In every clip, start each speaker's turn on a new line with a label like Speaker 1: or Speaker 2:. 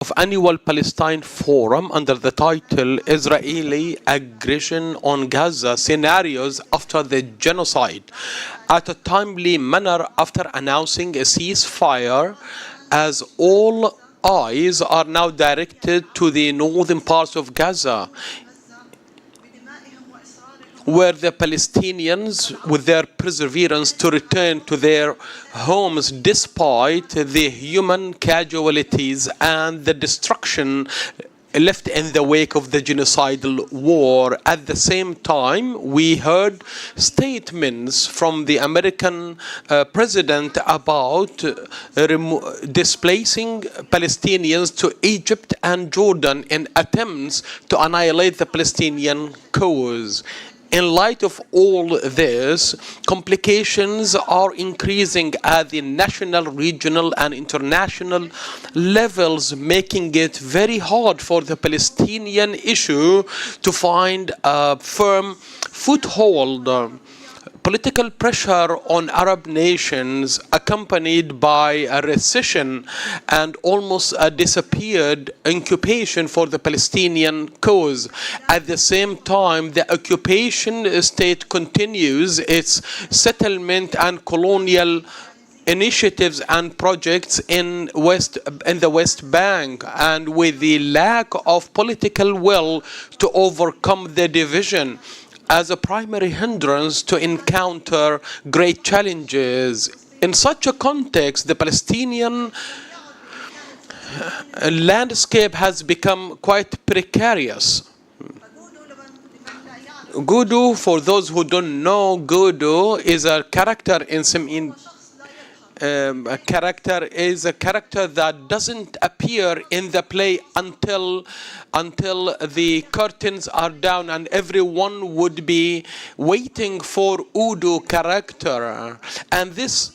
Speaker 1: of Annual Palestine Forum under the title Israeli Aggression on Gaza Scenarios After the Genocide, at a timely manner after announcing a ceasefire, as all eyes are now directed to the northern parts of Gaza, where the Palestinians, with their perseverance to return to their homes despite the human casualties and the destruction left in the wake of the genocidal war. At the same time, we heard statements from the American president about displacing Palestinians to Egypt and Jordan in attempts to annihilate the Palestinian cause. In light of all this, complications are increasing at the national, regional, and international levels, making it very hard for the Palestinian issue to find a firm foothold. Political pressure on Arab nations, accompanied by a recession and almost a disappeared occupation for the Palestinian cause. At the same time, the occupation state continues its settlement and colonial initiatives and projects in the West Bank, and with the lack of political will to overcome the division as a primary hindrance to encounter great challenges. In such a context, the Palestinian landscape has become quite precarious. Gudu, for those who don't know, Gudu is a character a character that doesn't appear in the play until the curtains are down, and everyone would be waiting for Udo character. And this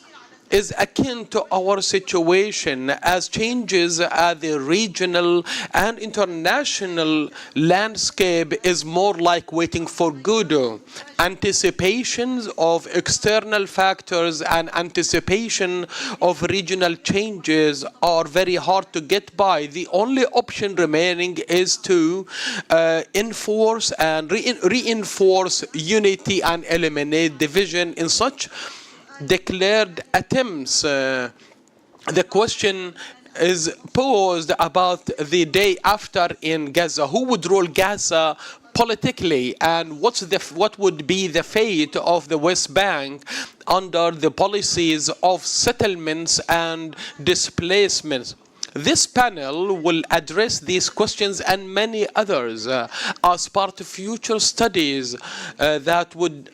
Speaker 1: is akin to our situation, as changes at the regional and international landscape is more like waiting for Godot. Anticipations of external factors and anticipation of regional changes are very hard to get by. The only option remaining is to enforce and reinforce unity and eliminate division. In such declared attempts, the question is posed about the day after in Gaza. Who would rule Gaza politically, and what would be the fate of the West Bank under the policies of settlements and displacements? This panel will address these questions and many others as part of future studies that would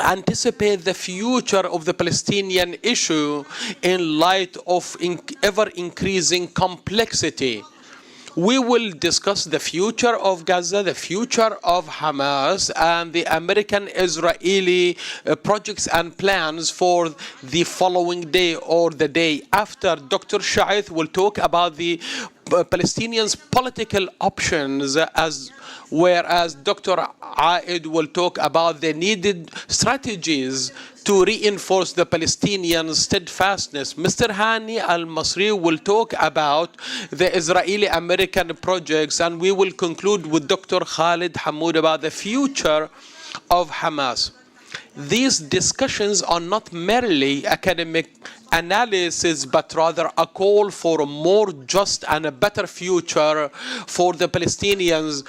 Speaker 1: anticipate the future of the Palestinian issue in light of ever-increasing complexity. We will discuss the future of Gaza, the future of Hamas, and the American-Israeli projects and plans for the following day or the day after. Dr. Shaath will talk about the Palestinians' political options, whereas Dr. Aid will talk about the needed strategies to reinforce the Palestinian steadfastness. Mr. Hani Almasri will talk about the Israeli-American projects, and we will conclude with Dr. Khalid Hamoud about the future of Hamas. These discussions are not merely academic analysis, but rather a call for a more just and a better future for the Palestinians,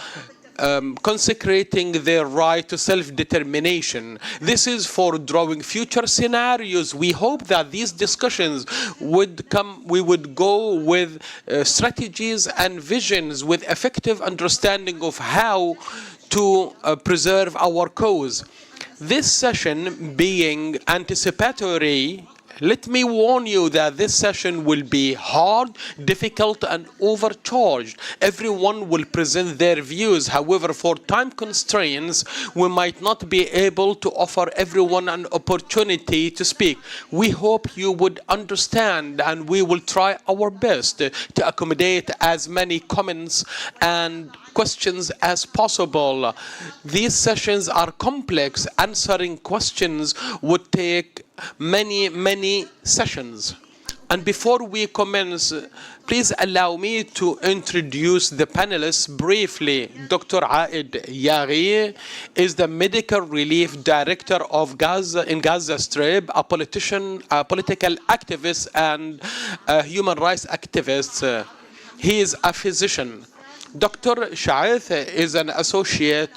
Speaker 1: consecrating their right to self-determination. This is for drawing future scenarios. We hope that these discussions we would go with strategies and visions with effective understanding of how to preserve our cause. This session being anticipatory, let me warn you that this session will be hard, difficult, and overcharged. Everyone will present their views. However, for time constraints, we might not be able to offer everyone an opportunity to speak. We hope you would understand, and we will try our best to accommodate as many comments and questions as possible. These sessions are complex. Answering questions would take many sessions. And before we commence, please allow me to introduce the panelists briefly. Dr. Yaghi is the Medical Relief Director of Gaza in Gaza Strip, a politician, a political activist, and a human rights activist. He is a physician. Dr. Shaath is an associate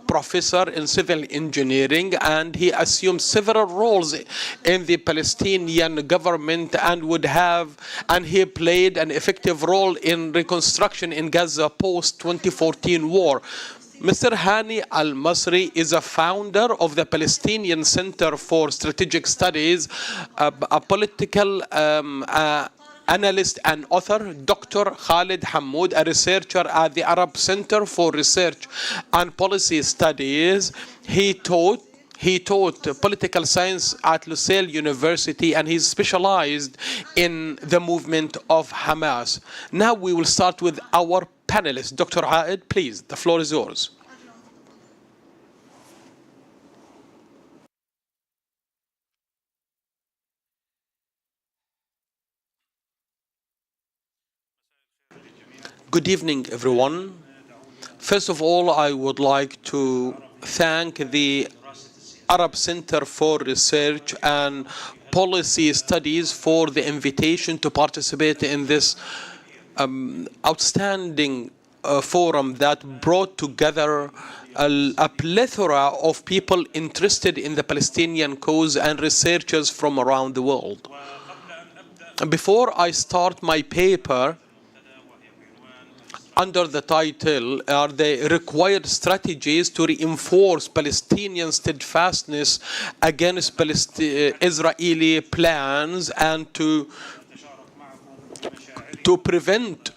Speaker 1: professor in civil engineering, and he assumed several roles in the Palestinian government and he played an effective role in reconstruction in Gaza post 2014 war. Mr. Hani Almasri is a founder of the Palestinian Center for Strategic Studies, a political analyst and author. Dr. Khalid Hamoud, a researcher at the Arab Center for Research and Policy Studies. He taught political science at Lucille University, and he's specialized in the movement of Hamas. Now we will start with our panelists. Dr. Aed, please, the floor is yours. Good evening, everyone. First of all, I would like to thank the Arab Center for Research and Policy Studies for the invitation to participate in this outstanding forum that brought together a plethora of people interested in the Palestinian cause and researchers from around the world. Before I start my paper, under the title, are the required strategies to reinforce Palestinian steadfastness against Israeli plans and to prevent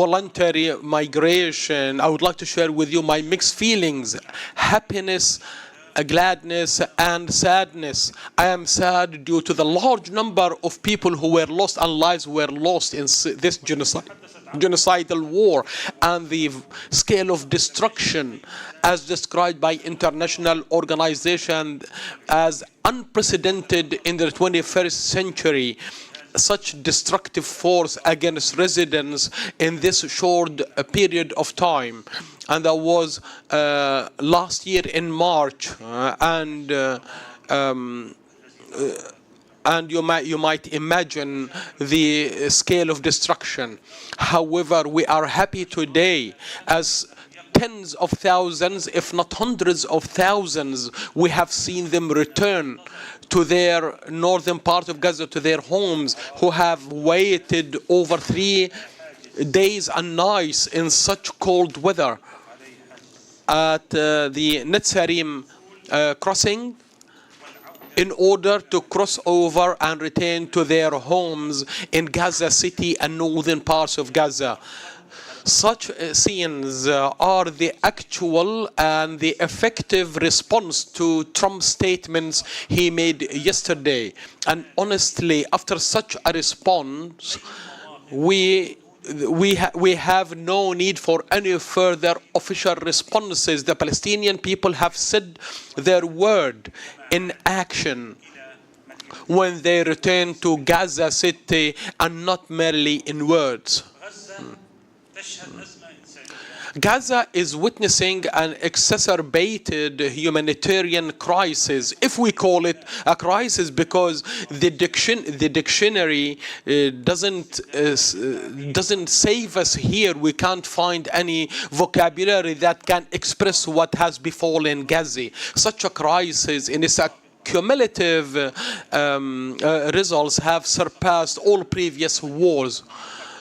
Speaker 1: voluntary migration. I would like to share with you my mixed feelings, happiness, gladness and sadness. I am sad due to the large number of people who were lost and lives were lost in this genocidal war, and the scale of destruction as described by international organizations as unprecedented in the 21st century. Such destructive force against residents in this short period of time. And that was last year in March, and you might imagine the scale of destruction. However, we are happy today as tens of thousands, if not hundreds of thousands, we have seen them return to their northern part of Gaza, to their homes, who have waited over 3 days and nights in such cold weather at the Netzarim crossing in order to cross over and return to their homes in Gaza City and northern parts of Gaza. Such scenes are the actual and the effective response to Trump's statements he made yesterday. And honestly, after such a response, we have no need for any further official responses. The Palestinian people have said their word in action when they return to Gaza City, and not merely in words. Gaza is witnessing an exacerbated humanitarian crisis, if we call it a crisis, because the dictionary doesn't save us here. We can't find any vocabulary that can express what has befallen Gaza. Such a crisis in its cumulative results have surpassed all previous wars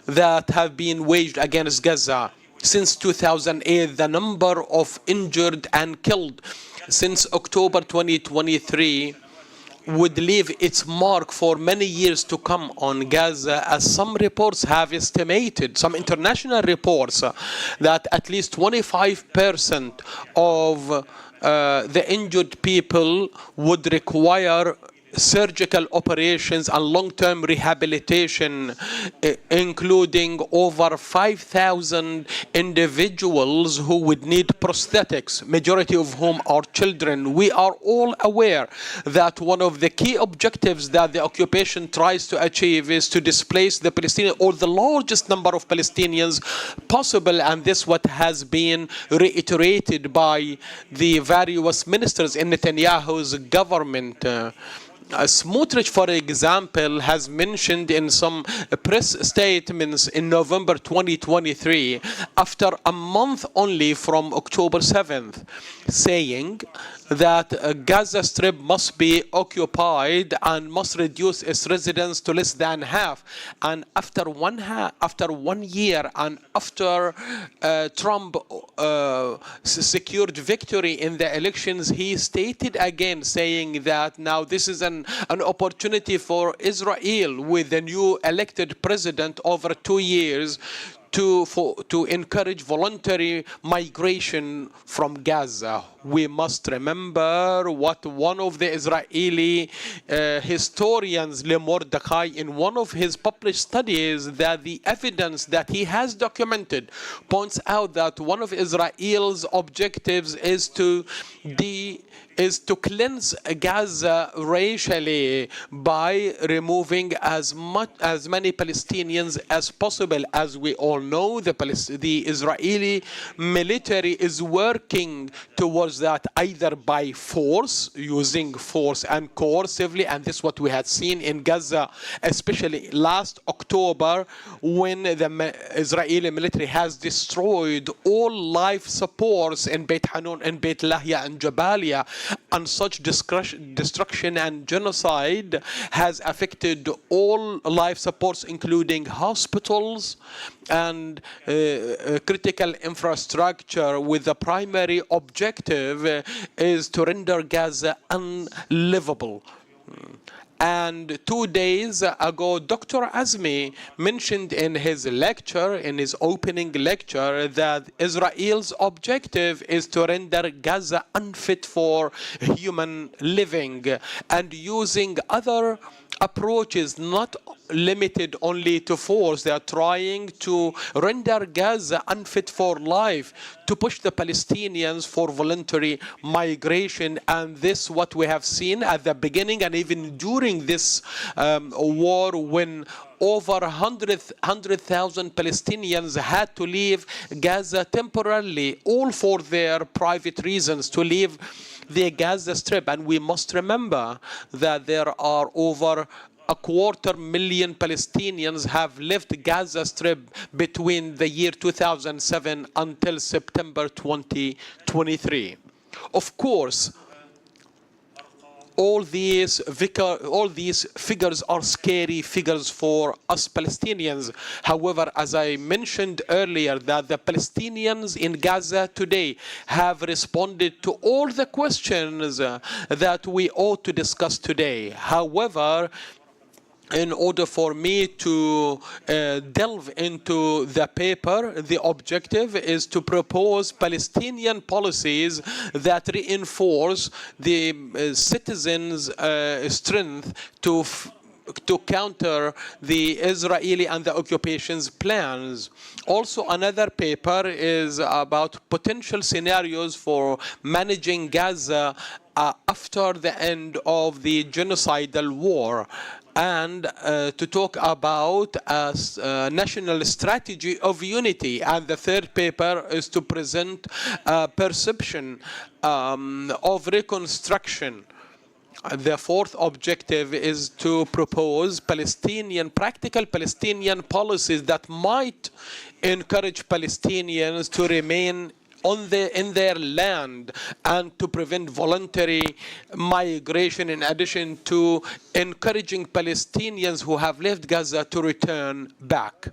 Speaker 1: that have been waged against Gaza. Since 2008, the number of injured and killed since October 2023 would leave its mark for many years to come on Gaza, as some reports have estimated, some international reports, that at least 25% of the injured people would require surgical operations and long-term rehabilitation, including over 5,000 individuals who would need prosthetics, majority of whom are children. We are all aware that one of the key objectives that the occupation tries to achieve is to displace the Palestinians, or the largest number of Palestinians possible, and this what has been reiterated by the various ministers in Netanyahu's government. Smotrich, for example, has mentioned in some press statements in November 2023, after a month only from October 7th, saying that Gaza Strip must be occupied and must reduce its residents to less than half. And after 1 year, and after Trump secured victory in the elections, he stated again, saying that now this is an opportunity for Israel, with the new elected president over 2 years, to encourage voluntary migration from Gaza. We must remember what one of the Israeli historians, Le Mordechai, in one of his published studies, that the evidence that he has documented points out that one of Israel's objectives is to cleanse Gaza racially by removing as many Palestinians as possible. As we all know, the Israeli military is working towards that, either by force, using force and coercively, and this is what we had seen in Gaza, especially last October, when the Israeli military has destroyed all life supports in Beit Hanun and Beit Lahia and Jabalia. And such destruction and genocide has affected all life supports, including hospitals and critical infrastructure, with the primary objective is to render Gaza unlivable. And 2 days ago, Dr. Azmi mentioned in his lecture, in his opening lecture, that Israel's objective is to render Gaza unfit for human living, and using other approaches, not limited only to force. They are trying to render Gaza unfit for life, to push the Palestinians for voluntary migration. And this what we have seen at the beginning and even during this war, when over 100,000 Palestinians had to leave Gaza temporarily, all for their private reasons, to leave the Gaza Strip. And we must remember that there are over 250,000 Palestinians have left Gaza Strip between the year 2007 until September 2023. Of course, all these figures are scary figures for us Palestinians. However, as I mentioned earlier, that the Palestinians in Gaza today have responded to all the questions that we ought to discuss today. However, in order for me to delve into the paper, the objective is to propose Palestinian policies that reinforce the citizens' strength to counter the Israeli and the occupation's plans. Also, another paper is about potential scenarios for managing Gaza after the end of the genocidal war, and to talk about a national strategy of unity. And the third paper is to present a perception of reconstruction. The fourth objective is to propose practical Palestinian policies that might encourage Palestinians to remain in their land and to prevent voluntary migration, in addition to encouraging Palestinians who have left Gaza to return back.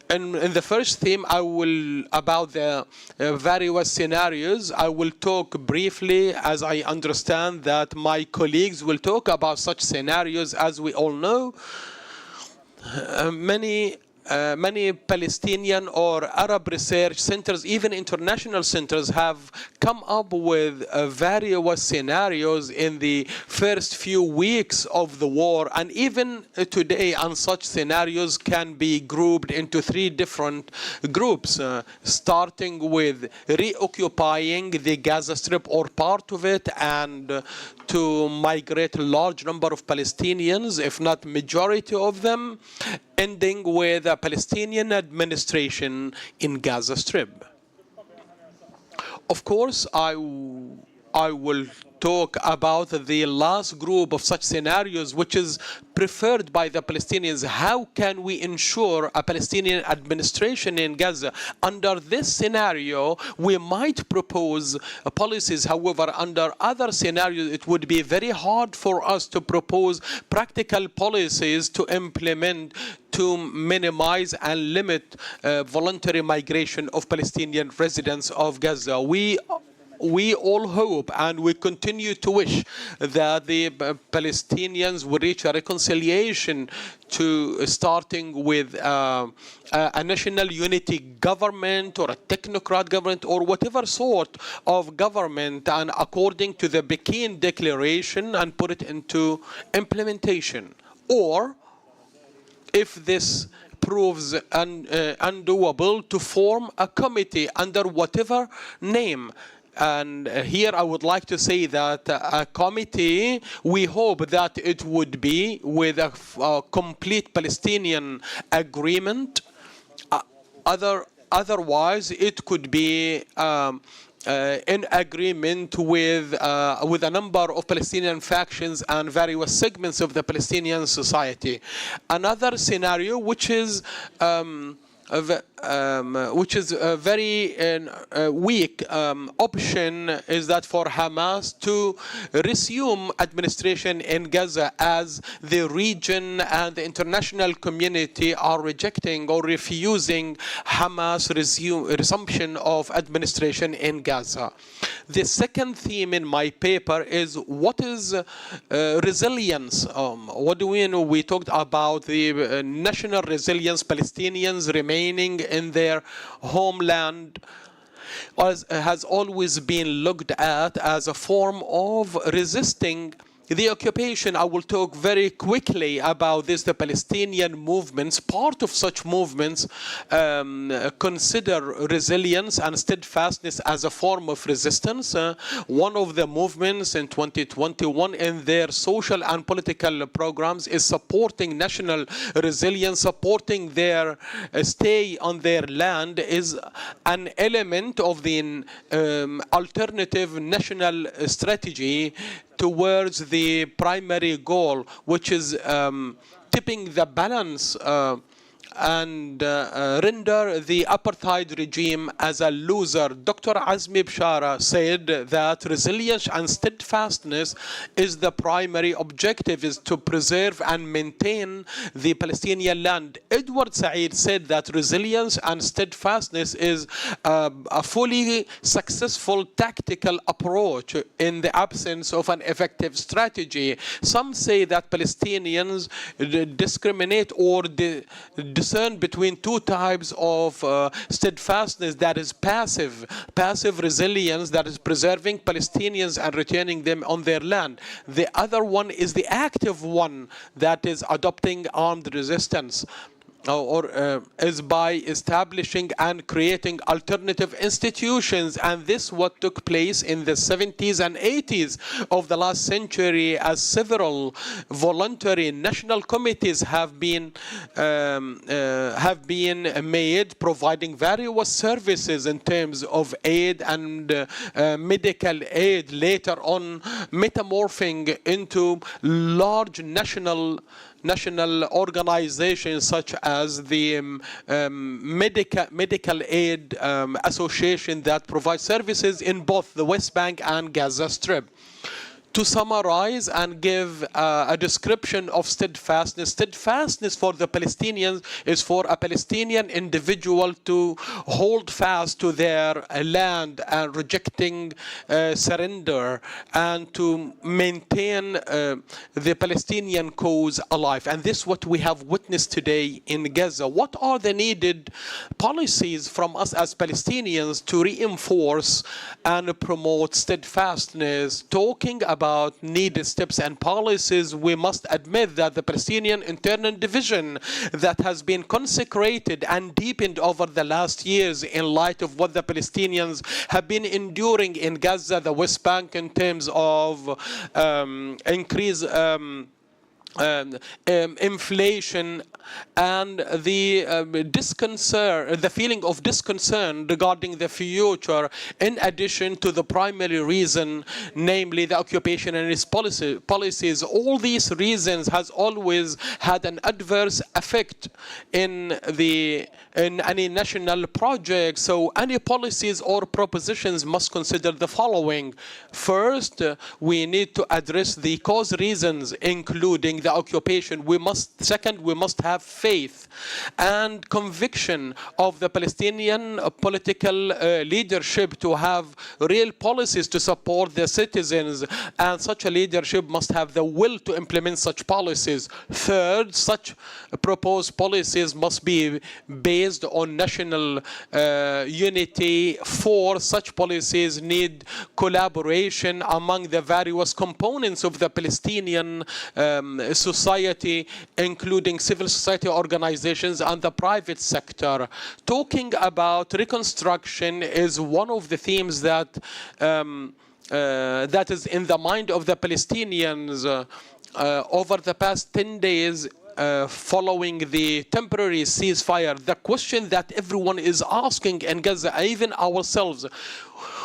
Speaker 1: In the first theme, about the various scenarios, I will talk briefly, as I understand that my colleagues will talk about such scenarios. As we all know, many many Palestinian or Arab research centers, even international centers, have come up with various scenarios in the first few weeks of the war, and even today, and such scenarios can be grouped into three different groups, starting with reoccupying the Gaza Strip or part of it, and to migrate a large number of Palestinians, if not majority of them, ending with a Palestinian administration in Gaza Strip. Of course, I will talk about the last group of such scenarios, which is preferred by the Palestinians. How can we ensure a Palestinian administration in Gaza? Under this scenario, we might propose policies. However, under other scenarios, it would be very hard for us to propose practical policies to implement to minimize and limit voluntary migration of Palestinian residents of Gaza. We all hope and we continue to wish that the Palestinians will reach a reconciliation to starting with a national unity government or a technocrat government or whatever sort of government, and according to the Pekin Declaration, and put it into implementation. Or if this proves undoable, to form a committee under whatever name. And here I would like to say that a committee, we hope that it would be with a complete Palestinian agreement. Otherwise, it could be in agreement with a number of Palestinian factions and various segments of the Palestinian society. Another scenario, which is a very weak option, is that for Hamas to resume administration in Gaza, as the region and the international community are rejecting or refusing Hamas resumption of administration in Gaza. The second theme in my paper is what is resilience. What do we know? We talked about the national resilience, Palestinians remaining in their homeland has always been looked at as a form of resisting the occupation. I will talk very quickly about this. The Palestinian movements, part of such movements, consider resilience and steadfastness as a form of resistance. One of the movements in 2021 in their social and political programs is supporting national resilience, supporting their stay on their land is an element of the alternative national strategy towards the primary goal, which is tipping the balance and render the apartheid regime as a loser. Dr. Azmi Bishara said that resilience and steadfastness is the primary objective, is to preserve and maintain the Palestinian land. Edward Said said that resilience and steadfastness is a fully successful tactical approach in the absence of an effective strategy. Some say that Palestinians discriminate or discern between two types of steadfastness, that is passive resilience, that is preserving Palestinians and returning them on their land. The other one is the active one, that is adopting armed resistance, or is by establishing and creating alternative institutions. And this what took place in the 70s and 80s of the last century, as several voluntary national committees have been made, providing various services in terms of aid and medical aid, later on metamorphing into large national organizations such as the Medical Aid Association that provides services in both the West Bank and Gaza Strip. To summarize and give a description of steadfastness, steadfastness for the Palestinians is for a Palestinian individual to hold fast to their land and rejecting surrender, and to maintain the Palestinian cause alive. And this is what we have witnessed today in Gaza. What are the needed policies from us as Palestinians to reinforce and promote steadfastness? Talking about needed steps and policies, we must admit that the Palestinian internal division that has been consecrated and deepened over the last years in light of what the Palestinians have been enduring in Gaza, the West Bank, in terms of increased inflation, and the the feeling of disconcern regarding the future, in addition to the primary reason, namely the occupation and its policies. All these reasons has always had an adverse effect in any national project. So any policies or propositions must consider the following. First, we need to address the cause reasons, including the occupation. Second, we must have faith and conviction of the Palestinian political leadership to have real policies to support their citizens, and such a leadership must have the will to implement such policies. Third, such proposed policies must be based on national unity. Fourth, such policies need collaboration among the various components of the Palestinian society, including civil society organizations and the private sector. Talking about reconstruction is one of the themes that that is in the mind of the Palestinians over the past 10 days. Following the temporary ceasefire, the question that everyone is asking in Gaza, even ourselves,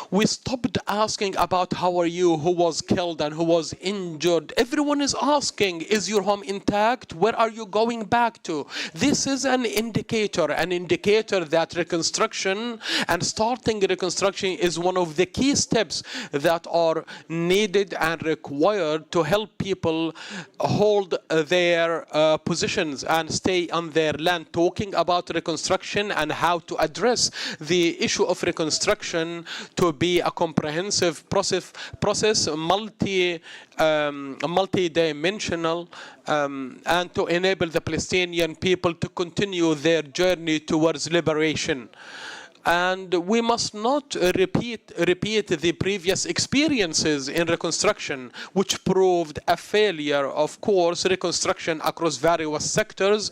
Speaker 1: we stopped asking about how are you, who was killed and who was injured. Everyone is asking, is your home intact? Where are you going back to? This is an indicator that reconstruction and starting reconstruction is one of the key steps that are needed and required to help people hold their positions and stay on their land. Talking about reconstruction and how to address the issue of reconstruction to be a comprehensive process, multi-dimensional, and to enable the Palestinian people to continue their journey towards liberation. And we must not repeat the previous experiences in reconstruction, which proved a failure. Of course, reconstruction across various sectors.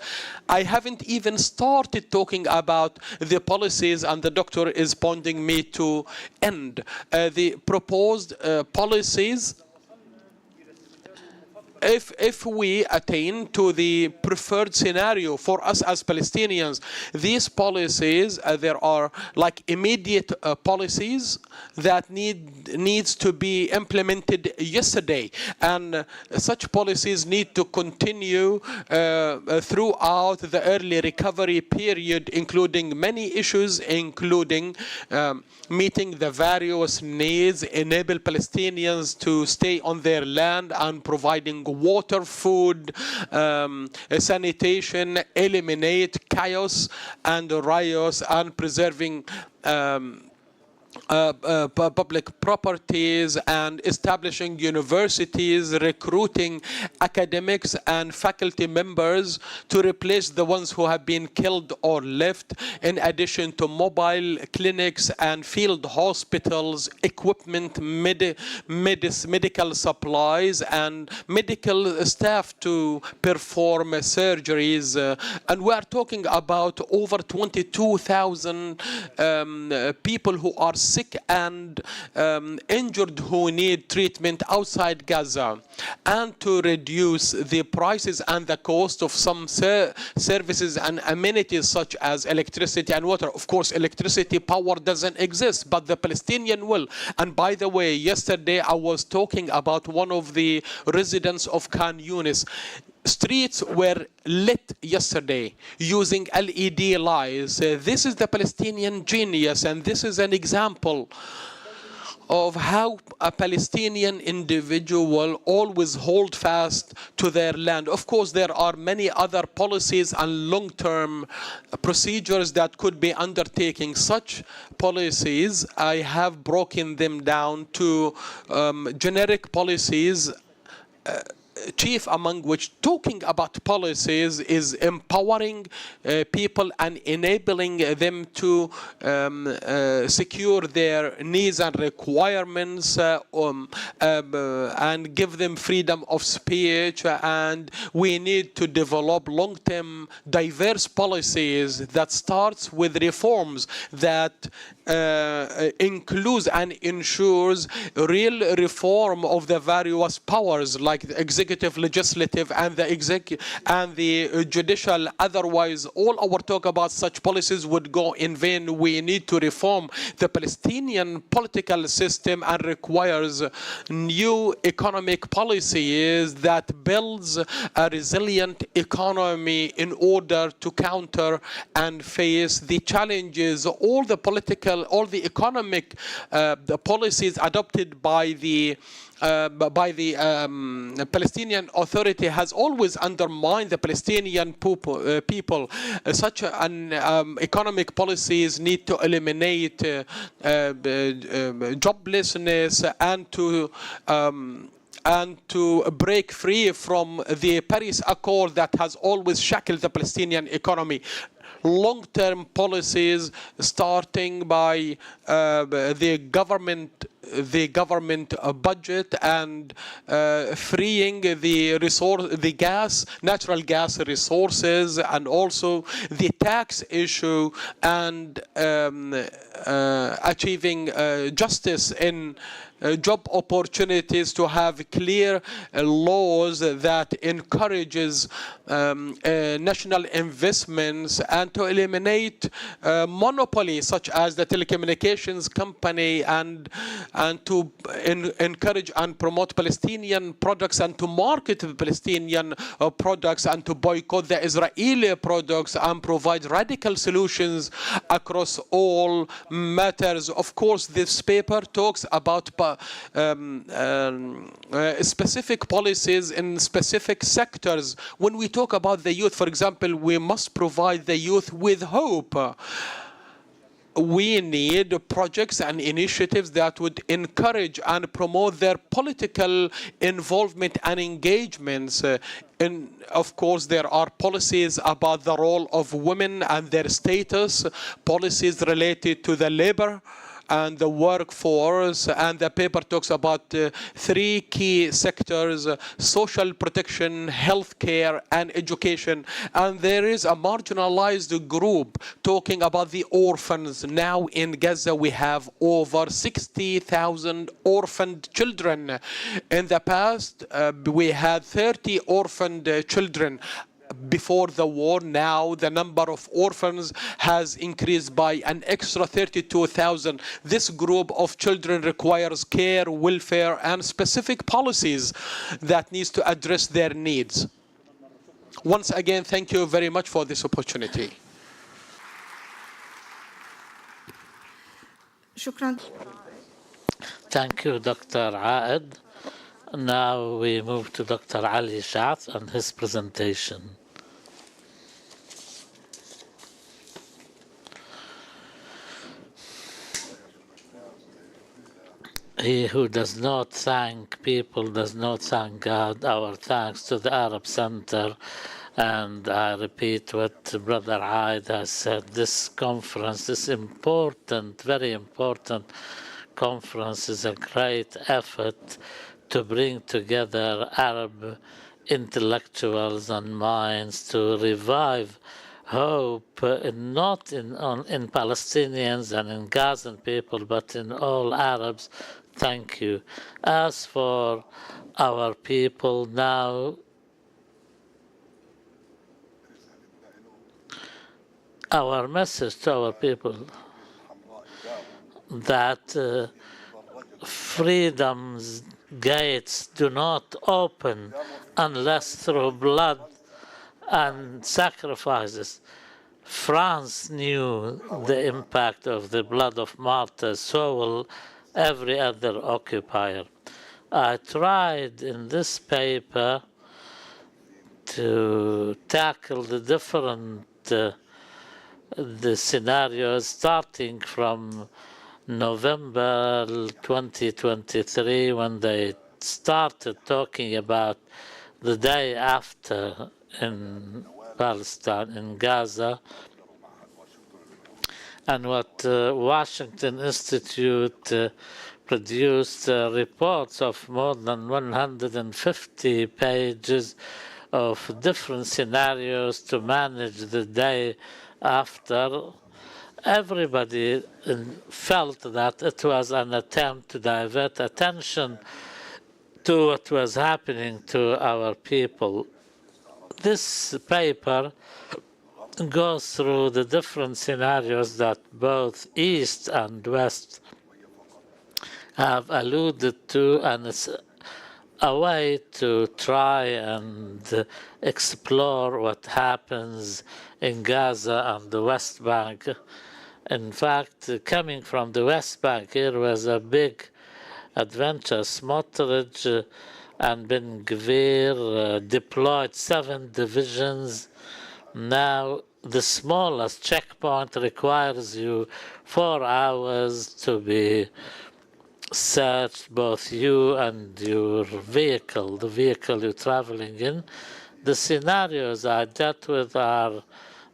Speaker 1: I haven't even started talking about the policies, and the doctor is pointing me to end. The proposed policies, if we attain to the preferred scenario for us as Palestinians, these policies, there are like immediate policies that needs to be implemented yesterday, and such policies need to continue throughout the early recovery period, including many issues, including meeting the various needs, enable Palestinians to stay on their land, and providing water, food, sanitation, eliminate chaos and riots, and preserving public properties, and establishing universities, recruiting academics and faculty members to replace the ones who have been killed or left, in addition to mobile clinics and field hospitals, equipment, medical supplies, and medical staff to perform surgeries. And we are talking about over 22,000 people who are sick and injured who need treatment outside Gaza, and to reduce the prices and the cost of some services and amenities such as electricity and water. Of course, electricity power doesn't exist, but the Palestinian will. And by the way, yesterday I was talking about one of the residents of Khan Yunis. Streets were lit yesterday using LED lights. This is the Palestinian genius, and this is an example of how a Palestinian individual always hold fast to their land. Of course, there are many other policies and long-term procedures that could be undertaking. Such policies, I have broken them down to generic policies, chief among which talking about policies is empowering people and enabling them to secure their needs and requirements, and give them freedom of speech. And we need to develop long-term diverse policies that starts with reforms that includes and ensures real reform of the various powers like the executive, legislative, and the judicial. Otherwise, all our talk about such policies would go in vain. We need to reform the Palestinian political system and requires new economic policies that builds a resilient economy in order to counter and face the challenges, all the political, all the economic the policies adopted by the Palestinian Authority has always undermined the Palestinian people. Such an economic policies need to eliminate joblessness and to break free from the Paris Accord that has always shackled the Palestinian economy. Long-term policies starting by the government budget and freeing the natural gas resources, and also the tax issue, and achieving justice in job opportunities, to have clear laws that encourages national investments, and to eliminate monopoly such as the telecommunications company, and to encourage and promote Palestinian products, and to market the Palestinian products, and to boycott the Israeli products, and provide radical solutions across all matters. Of course, this paper talks about specific policies in specific sectors. When we talk about the youth, for example, we must provide the youth with hope. We need projects and initiatives that would encourage and promote their political involvement and engagements. And of course, there are policies about the role of women and their status, policies related to the labor and the workforce, and the paper talks about three key sectors: social protection, healthcare, and education. And there is a marginalized group talking about the orphans. Now in Gaza we have over 60,000 orphaned children. In the past we had 30 orphaned children before the war. Now the number of orphans has increased by an extra 32,000. This group of children requires care, welfare, and specific policies that needs to address their needs. Once again, thank you very much for this opportunity.
Speaker 2: Thank you, Dr. Aed. Now we move to Dr. Ali Shaath and his presentation. He who does not thank people does not thank God. Our thanks to the Arab Center. And I repeat what Brother Aed has said. This conference, this important, very important conference, is a great effort to bring together Arab intellectuals and minds to revive hope, not in Palestinians and in Gazan people, but in all Arabs. Thank you. As for our people now, our message to our people that freedom's gates do not open unless through blood and sacrifices. France knew the impact of the blood of martyrs, so will every other occupier. I tried in this paper to tackle the different the scenarios starting from November 2023 when they started talking about the day after in Palestine, in Gaza, and what Washington Institute produced reports of more than 150 pages of different scenarios to manage the day after. Everybody felt that it was an attempt to divert attention to what was happening to our people. This paper goes through the different scenarios that both East and West have alluded to, and it's a way to try and explore what happens in Gaza and the West Bank. In fact, coming from the West Bank here was a big adventure. Smotrich and Ben Gvir deployed 7 divisions. Now the smallest checkpoint requires you 4 hours to be searched, both you and your vehicle, the vehicle you're traveling in. The scenarios I dealt with are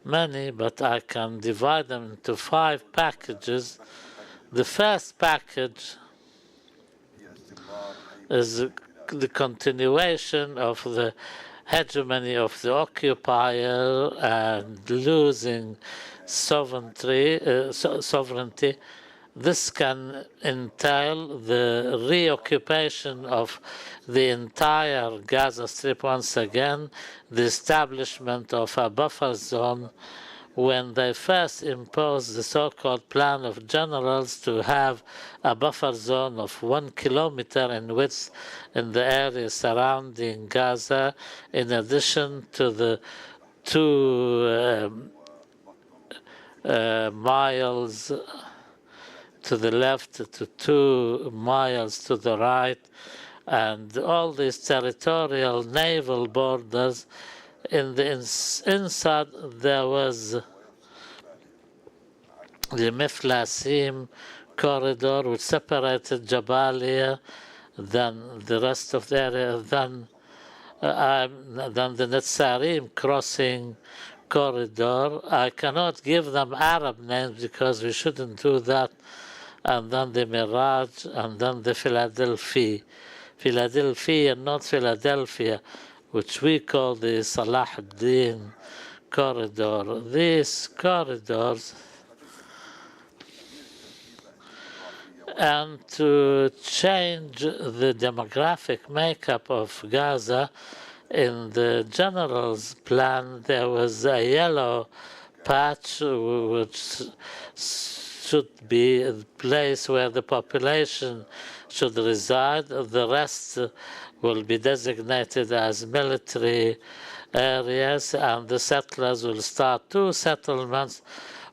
Speaker 2: many, but I can divide them into 5 packages. The first package is the continuation of the hegemony of the occupier and losing sovereignty. This can entail the reoccupation of the entire Gaza Strip once again, the establishment of a buffer zone. When they first imposed the so-called plan of generals to have a buffer zone of 1 kilometer in width in the area surrounding Gaza, in addition to the 2 miles to the left to 2 miles to the right, and all these territorial naval borders. In the inside there was the Miflasim corridor, which separated Jabalia, then the rest of the area, then the Netzarim crossing corridor. I cannot give them Arab names because we shouldn't do that. And then the Mirage, and then the Philadelphia, and not Philadelphia, which we call the Salah ad-Din corridor. These corridors, and to change the demographic makeup of Gaza, in the general's plan there was a yellow patch which should be a place where the population should reside. The rest will be designated as military areas, and the settlers will start 2 settlements,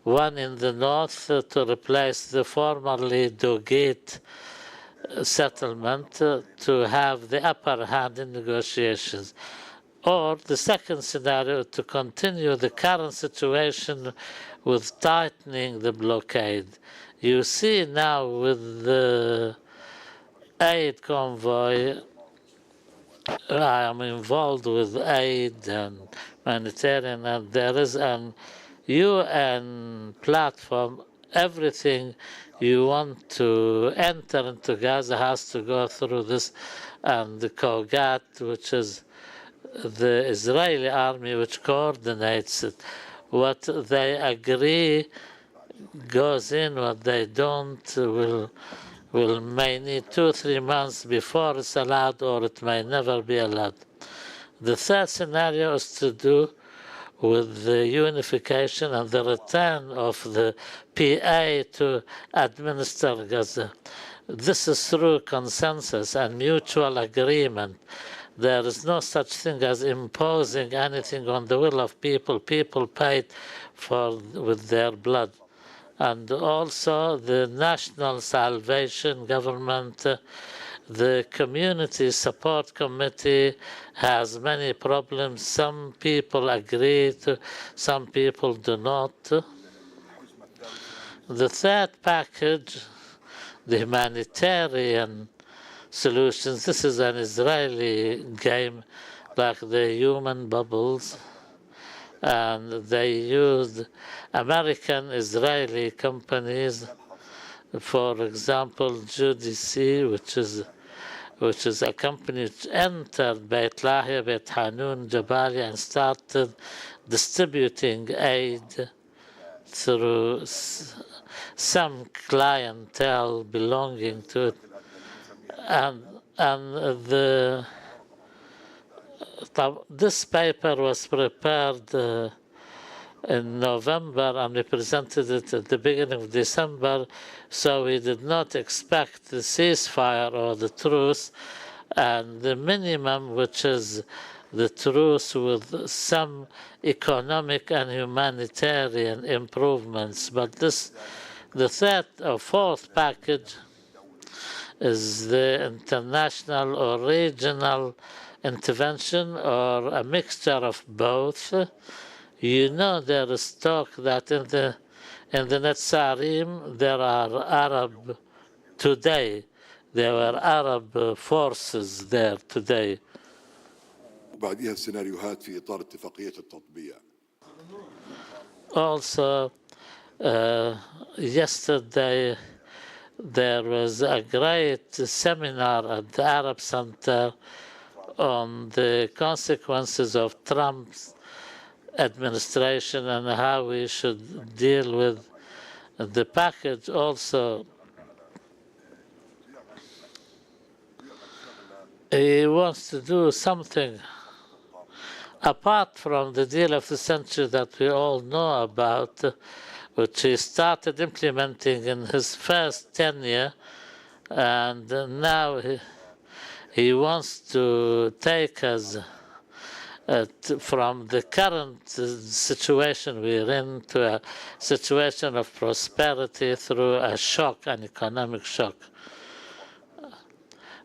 Speaker 2: one in the north to replace the formerly Dogit settlement to have the upper hand in negotiations. Or the second scenario, to continue the current situation with tightening the blockade. You see now with the aid convoy, I am involved with aid and humanitarian, and there is an UN platform. Everything you want to enter into Gaza has to go through this, and the Kogat, which is the Israeli army which coordinates it. What they agree goes in, what they don't may need 2-3 months before it's allowed, or it may never be allowed. The third scenario is to do with the unification and the return of the PA to administer Gaza. This is through consensus and mutual agreement. There is no such thing as imposing anything on the will of people. People paid for with their blood. And also the National Salvation Government, the Community Support Committee has many problems. Some people agree, some people do not. The third package, the humanitarian solutions, this is an Israeli game like the human bubbles, and they used American Israeli companies, for example GDC, which is a company which entered Beit Lahia, Beit Hanun, Jabalia, and started distributing aid through some clientele belonging to it. And this paper was prepared in November, and we presented it at the beginning of December, so we did not expect the ceasefire or the truce, and the minimum, which is the truce with some economic and humanitarian improvements. But the third or fourth package is the international or regional intervention, or a mixture of both. You know, there is talk that in the Netzarim there are Arab today. There were Arab forces there today.
Speaker 3: وبعديها السيناريوهات في إطار اتفاقية التطبيع.
Speaker 2: Also, yesterday there was a great seminar at the Arab Center on the consequences of Trump's administration and how we should deal with the package. Also, he wants to do something apart from the deal of the century that we all know about, which he started implementing in his first tenure, and now he wants to take us from the current situation we're in to a situation of prosperity through a shock, an economic shock.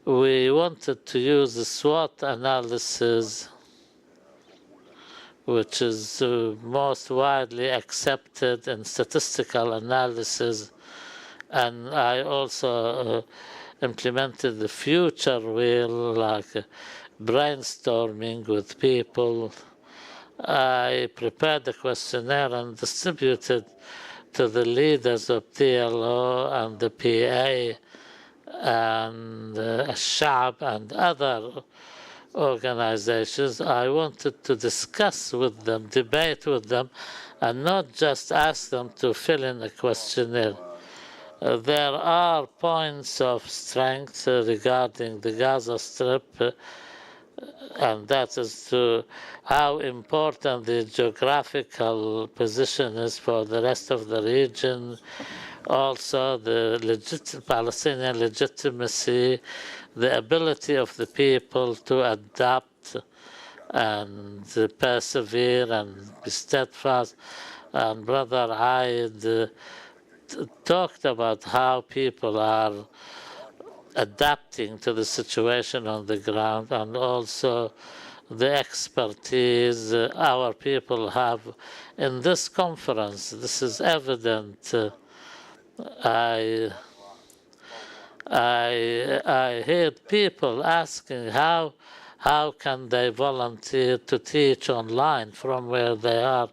Speaker 2: We wanted to use the SWOT analysis, which is most widely accepted in statistical analysis, and I also implemented the future wheel, like brainstorming with people. I prepared a questionnaire and distributed to the leaders of PLO and the PA and Shaath and other organizations. I wanted to discuss with them, debate with them, and not just ask them to fill in a questionnaire. There are points of strength regarding the Gaza Strip, and that is to how important the geographical position is for the rest of the region. Also, the Palestinian legitimacy, the ability of the people to adapt and persevere and be steadfast. And Brother Aid talked about how people are adapting to the situation on the ground, and also the expertise our people have in this conference. This is evident. I heard people asking how can they volunteer to teach online from where they are.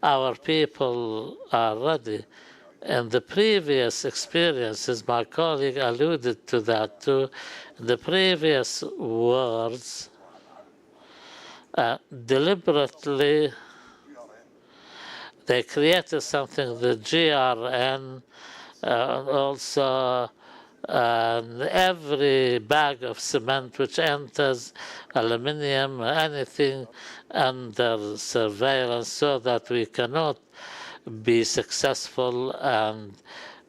Speaker 2: Our people are ready. In the previous experiences, my colleague alluded to that too. The previous wars deliberately they created something, the GRN, also every bag of cement which enters, aluminium, anything under surveillance, so that we cannot be successful, and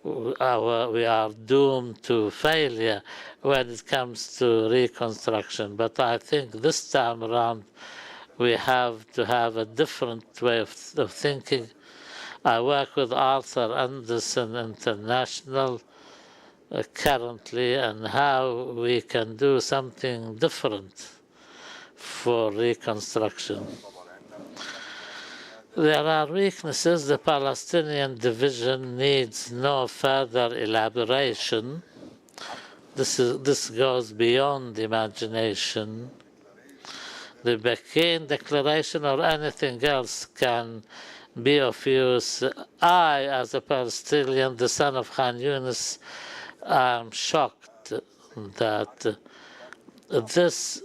Speaker 2: we are doomed to failure when it comes to reconstruction. But I think this time around we have to have a different way of thinking. I work with Arthur Anderson International currently and how we can do something different for reconstruction. There are weaknesses. The Palestinian division needs no further elaboration. This goes beyond imagination. The Pekin Declaration or anything else can be of use. I, as a Palestinian, the son of Khan Yunis, am shocked that this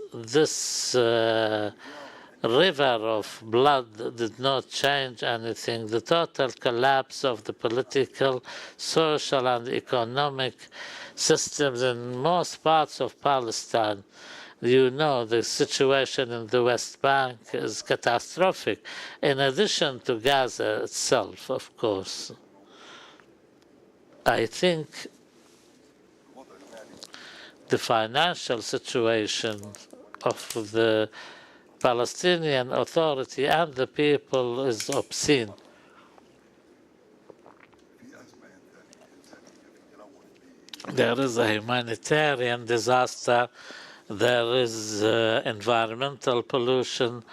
Speaker 2: river of blood did not change anything. The total collapse of the political, social, and economic systems in most parts of Palestine. You know, the situation in the West Bank is catastrophic, in addition to Gaza itself, of course. I think the financial situation of the Palestinian Authority and the people is obscene. There is a humanitarian disaster, there is environmental pollution.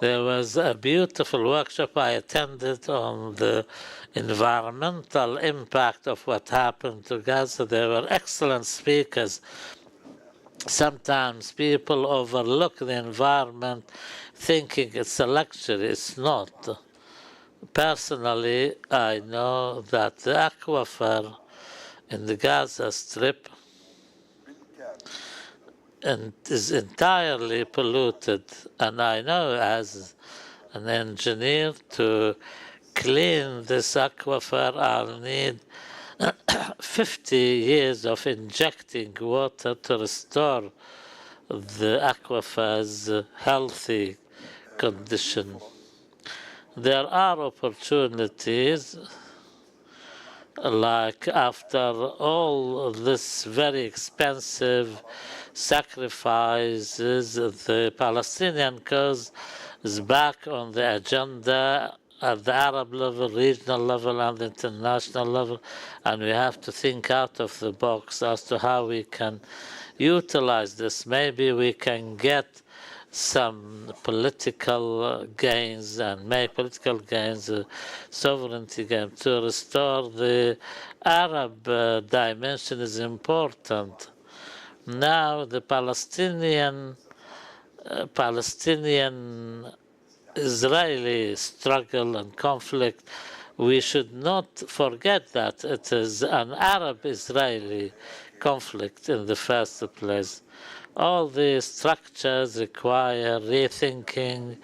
Speaker 2: There was a beautiful workshop I attended on the environmental impact of what happened to Gaza. There were excellent speakers. Sometimes people overlook the environment thinking it's a luxury. It's not. Personally, I know that the aquifer in the Gaza Strip is entirely polluted, and I know as an engineer to clean this aquifer I'll need 50 years of injecting water to restore the aquifer's healthy condition. There are opportunities, like after all this very expensive sacrifices, the Palestinian cause is back on the agenda at the Arab level, regional level, and international level, and we have to think out of the box as to how we can utilize this. Maybe we can get some political gains and make political gains, sovereignty gains, to restore the Arab dimension is important. Now the Palestinian-Israeli struggle and conflict, we should not forget that it is an Arab-Israeli conflict in the first place. All these structures require rethinking,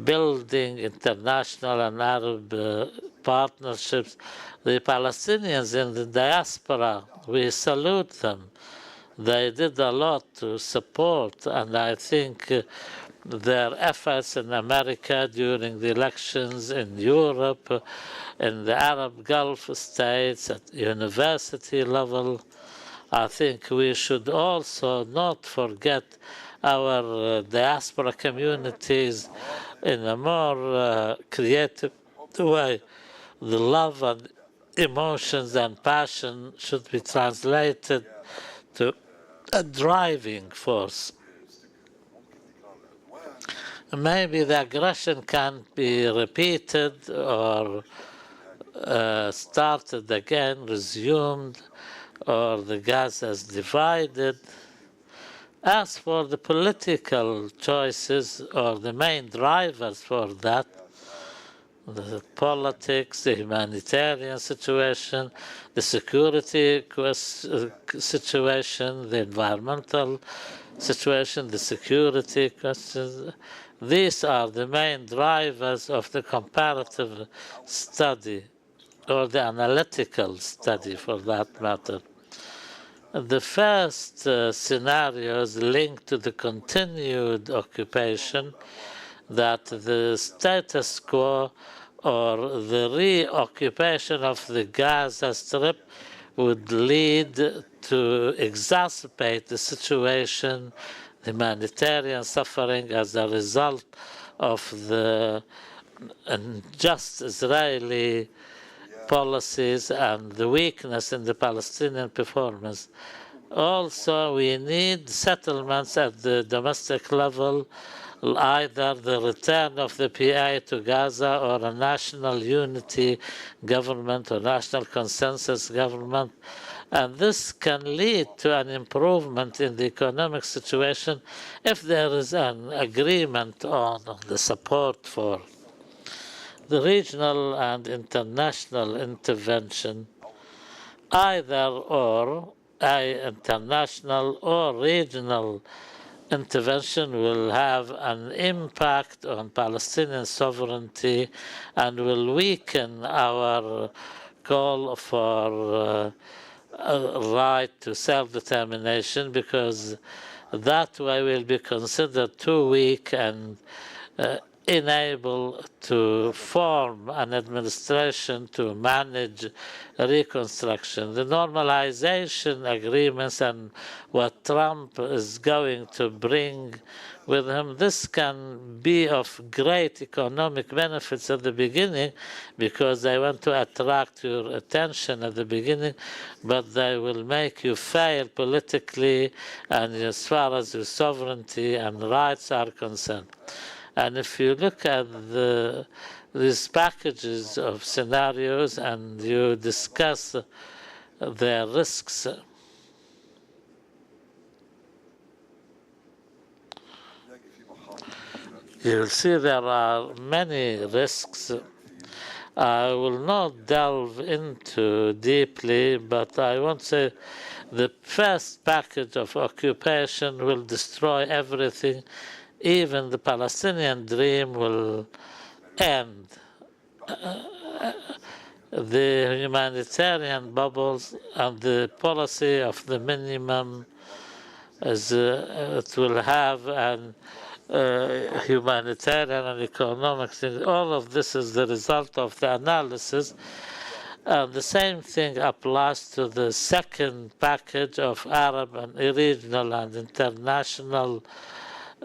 Speaker 2: building international and Arab partnerships. The Palestinians in the diaspora, we salute them. They did a lot to support, and I think their efforts in America during the elections, in Europe, in the Arab Gulf states, at university level, I think we should also not forget our diaspora communities in a more creative way. The love and emotions and passion should be translated to a driving force. Maybe the aggression can't be repeated or started again, resumed, or the Gaza is divided. As for the political choices or the main drivers for that, the politics, the humanitarian situation, the security situation, the environmental situation, the security questions, these are the main drivers of the comparative study, or the analytical study for that matter. The first scenarios linked to the continued occupation, that the status quo or the reoccupation of the Gaza Strip would lead to exacerbate the situation, the humanitarian suffering as a result of the unjust Israeli policies and the weakness in the Palestinian performance. Also, we need settlements at the domestic level, either the return of the PA to Gaza or a national unity government or national consensus government. And this can lead to an improvement in the economic situation if there is an agreement on the support for the regional and international intervention, either or, international or regional intervention will have an impact on Palestinian sovereignty and will weaken our call for a right to self-determination, because that way will be considered too weak and unable to form an administration to manage reconstruction. The normalization agreements and what Trump is going to bring with him, this can be of great economic benefits at the beginning because they want to attract your attention at the beginning, but they will make you fail politically and as far as your sovereignty and rights are concerned. And if you look at these packages of scenarios and you discuss their risks, you'll see there are many risks. I will not delve into deeply, but I want to say the first package of occupation will destroy everything. Even the Palestinian dream will end. The humanitarian bubbles and the policy of the minimum is it will have an humanitarian and economic thing. All of this is the result of the analysis. And the same thing applies to the second package of Arab and regional and international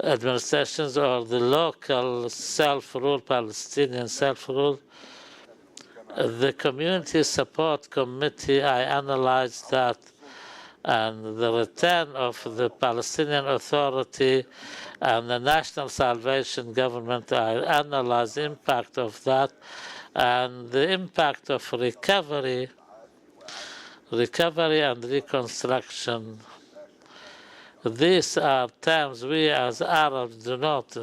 Speaker 2: administrations or the local self-rule, Palestinian self-rule. The Community Support Committee, I analyzed that, and the return of the Palestinian Authority and the National Salvation Government, I analyzed the impact of that and the impact of recovery and reconstruction. These are terms we as Arabs do not.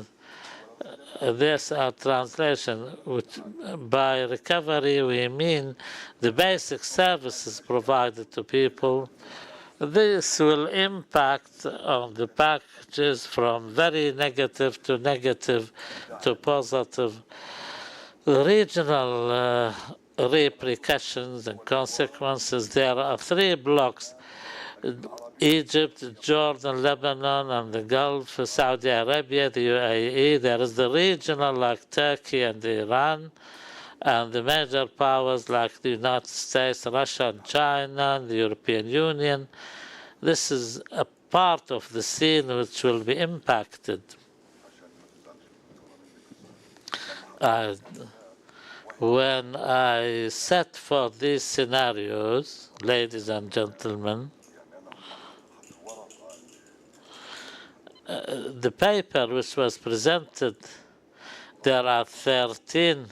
Speaker 2: These are translation, which by recovery we mean the basic services provided to people. This will impact on the packages from very negative to positive. Regional repercussions and consequences. There are three blocks: Egypt, Jordan, Lebanon, and the Gulf, Saudi Arabia, the UAE. There is the regional like Turkey and Iran, and the major powers like the United States, Russia, and China, and the European Union. This is a part of the scene which will be impacted. When I set for these scenarios, ladies and gentlemen, the paper which was presented, there are 13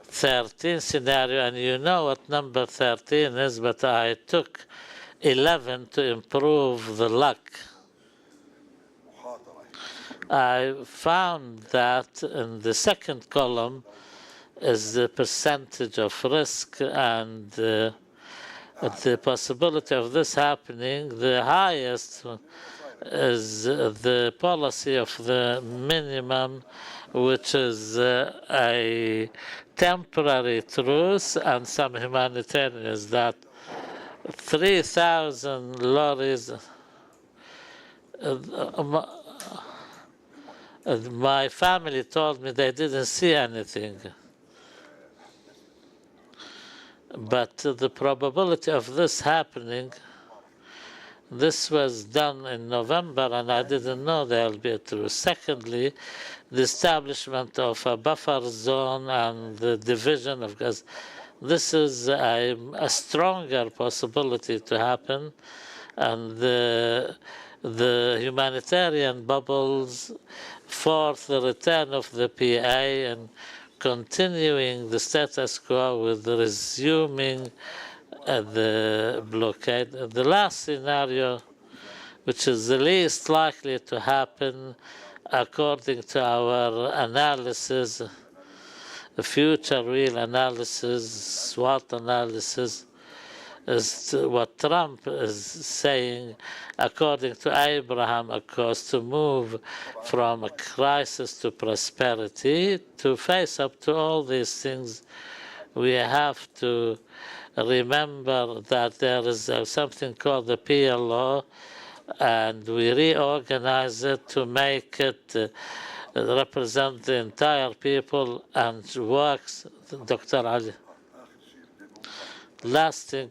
Speaker 2: scenarios, and you know what number 13 is, but I took 11 to improve the luck. I found that in the second column is the percentage of risk and the possibility of this happening. The highest is the policy of the minimum, which is a temporary truce and some humanitarian, is that 3,000 lorries. My family told me they didn't see anything. But the probability of this happening, This was done in November, and I didn't know they'll be through. Secondly, the establishment of a buffer zone and the division of Gaza. This is a stronger possibility to happen, and the humanitarian bubbles, fourth, the return of the PA and continuing the status quo with resuming the blockade. The last scenario, which is the least likely to happen according to our analysis, the future real analysis, SWOT analysis, is what Trump is saying, according to Abraham, of course, to move from a crisis to prosperity. To face up to all these things, we have to remember that there is something called the PLO, and we reorganize it to make it represent the entire people and works. Dr. Ali. Last thing,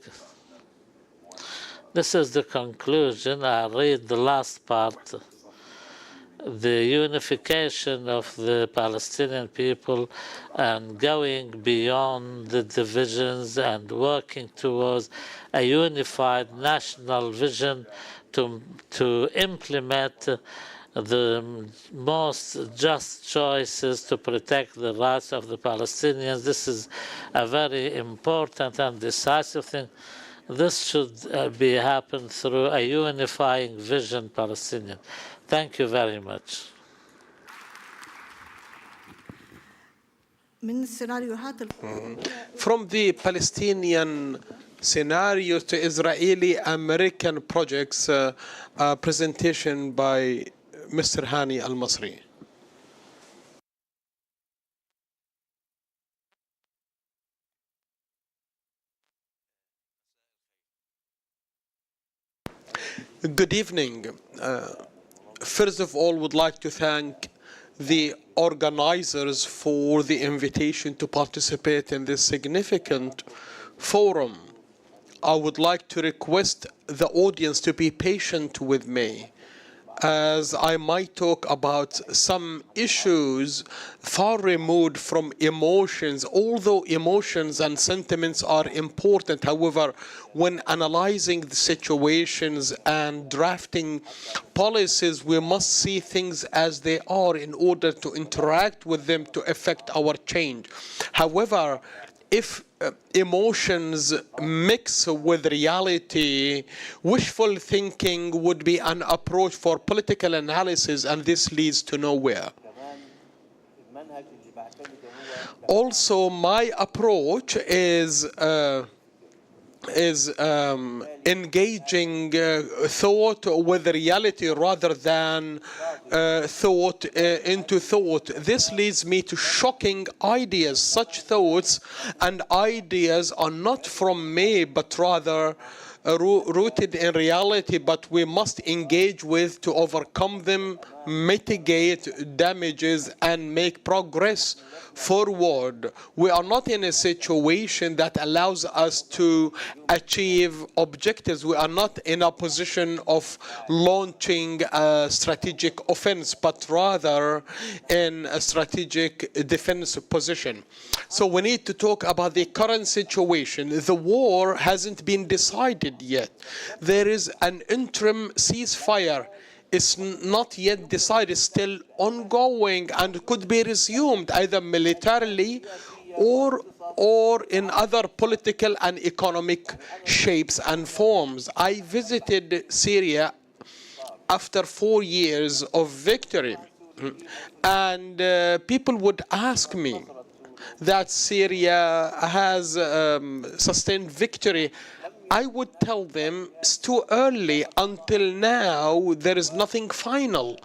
Speaker 2: this is the conclusion. I'll read the last part. The unification of the Palestinian people and going beyond the divisions and working towards a unified national vision to implement the most just choices to protect the rights of the Palestinians. This is a very important and decisive thing. This should be happen through a unifying vision Palestinian. Thank you very much.
Speaker 1: From the Palestinian scenario to Israeli-American projects, a presentation by Mr. Hani Almasri. Good evening. First of all, would like to thank the organizers for the invitation to participate in this significant forum. I would like to request the audience to be patient with me, as I might talk about some issues far removed from emotions, although emotions and sentiments are important. However, when analyzing the situations and drafting policies, we must see things as they are in order to interact with them to affect our change. However, if emotions mix with reality, wishful thinking would be an approach for political analysis, and this leads to nowhere. Also, my approach is engaging thought with reality rather than thought into thought. This leads me to shocking ideas. Such thoughts and ideas are not from me, but rather rooted in reality, but we must engage with to overcome them, mitigate damages, and make progress forward. We are not in a situation that allows us to achieve objectives. We are not in a position of launching a strategic offense, but rather in a strategic defense position. So we need to talk about the current situation. The war hasn't been decided yet. There is an interim ceasefire. It's not yet decided, still ongoing, and could be resumed either militarily or in other political and economic shapes and forms. I visited Syria after 4 years of victory, and people would ask me that Syria has sustained victory. I would tell them it's too early. Until now, there is nothing final.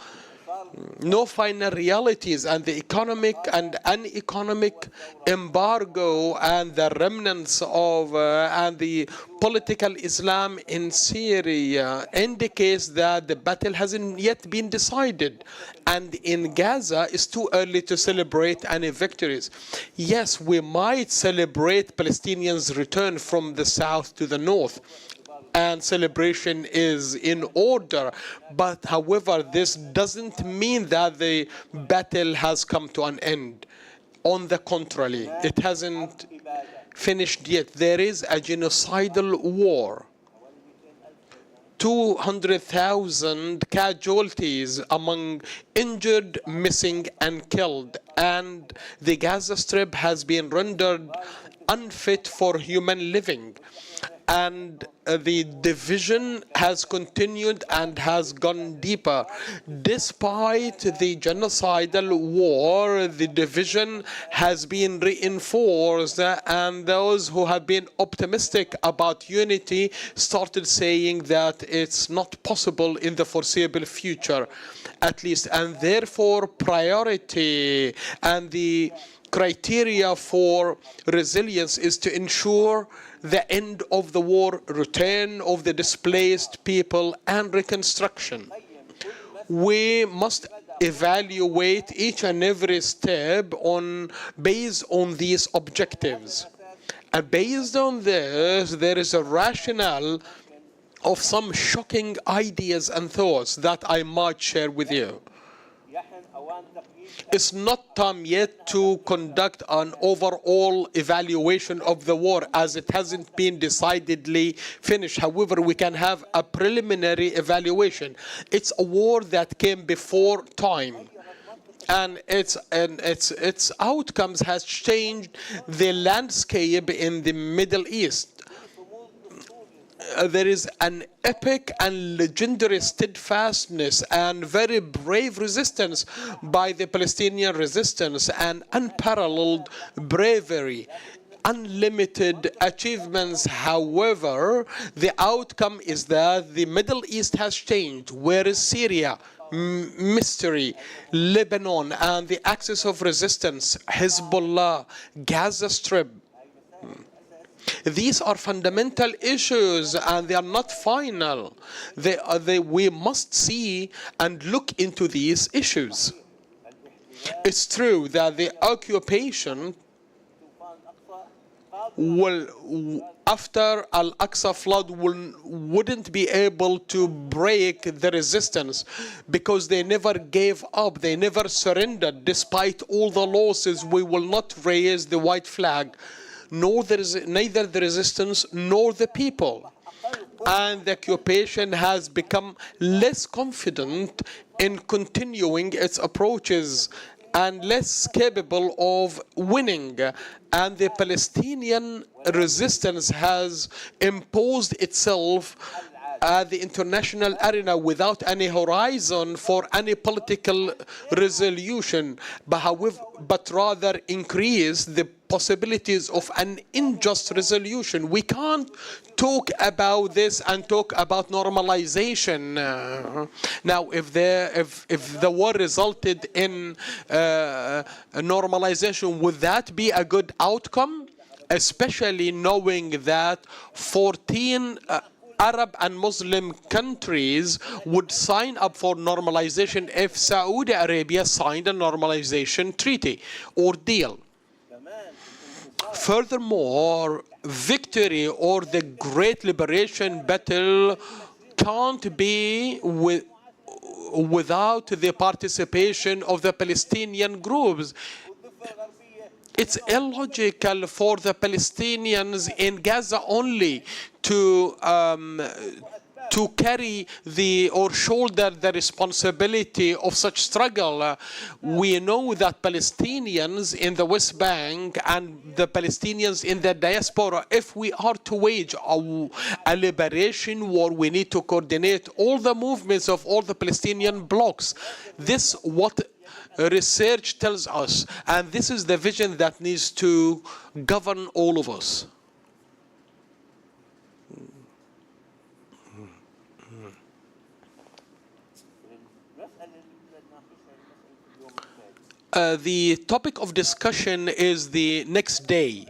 Speaker 1: No final realities, and the economic and uneconomic embargo and the remnants of and the political Islam in Syria indicates that the battle hasn't yet been decided. And in Gaza, it's too early to celebrate any victories. Yes, we might celebrate Palestinians' return from the south to the north. and celebration is in order. But however, this doesn't mean that the battle has come to an end. On the contrary, it hasn't finished yet. There is a genocidal war. 200,000 casualties among injured, missing, and killed. And the Gaza Strip has been rendered unfit for human living. And the division has continued and has gone deeper. Despite the genocidal war, the division has been reinforced, and those who have been optimistic about unity started saying that it's not possible in the foreseeable future, at least. And therefore, priority and the criteria for resilience is to ensure the end of the war, return of the displaced people, and reconstruction. We must evaluate each and every step based on these objectives. And based on this, there is a rationale of some shocking ideas and thoughts that I might share with you. It's not time yet to conduct an overall evaluation of the war, as it hasn't been decidedly finished. However, we can have a preliminary evaluation. It's a war that came before time, and its outcomes has changed the landscape in the Middle East. There is an epic and legendary steadfastness and very brave resistance by the Palestinian resistance, and unparalleled bravery, unlimited achievements. However, the outcome is that the Middle East has changed. Where is Syria? Mystery, Lebanon, and the axis of resistance, Hezbollah, Gaza Strip. These are fundamental issues, and they are not final. We must see and look into these issues. It's true that the occupation after Al-Aqsa flood wouldn't be able to break the resistance, because they never gave up, they never surrendered. Despite all the losses, we will not raise the white flag. Neither the resistance nor the people. And the occupation has become less confident in continuing its approaches and less capable of winning. And the Palestinian resistance has imposed itself at the international arena without any horizon for any political resolution, but rather increase the possibilities of an unjust resolution. We can't talk about this and talk about normalization. Now, if the war resulted in normalization, would that be a good outcome? Especially knowing that 14 Arab and Muslim countries would sign up for normalization if Saudi Arabia signed a normalization treaty or deal. Furthermore, victory or the great liberation battle can't be without the participation of the Palestinian groups. It's illogical for the Palestinians in Gaza only to carry or shoulder the responsibility of such struggle. We know that Palestinians in the West Bank and the Palestinians in the diaspora, if we are to wage a liberation war, we need to coordinate all the movements of all the Palestinian blocs. This what research tells us, and this is the vision that needs to govern all of us. The topic of discussion is the next day.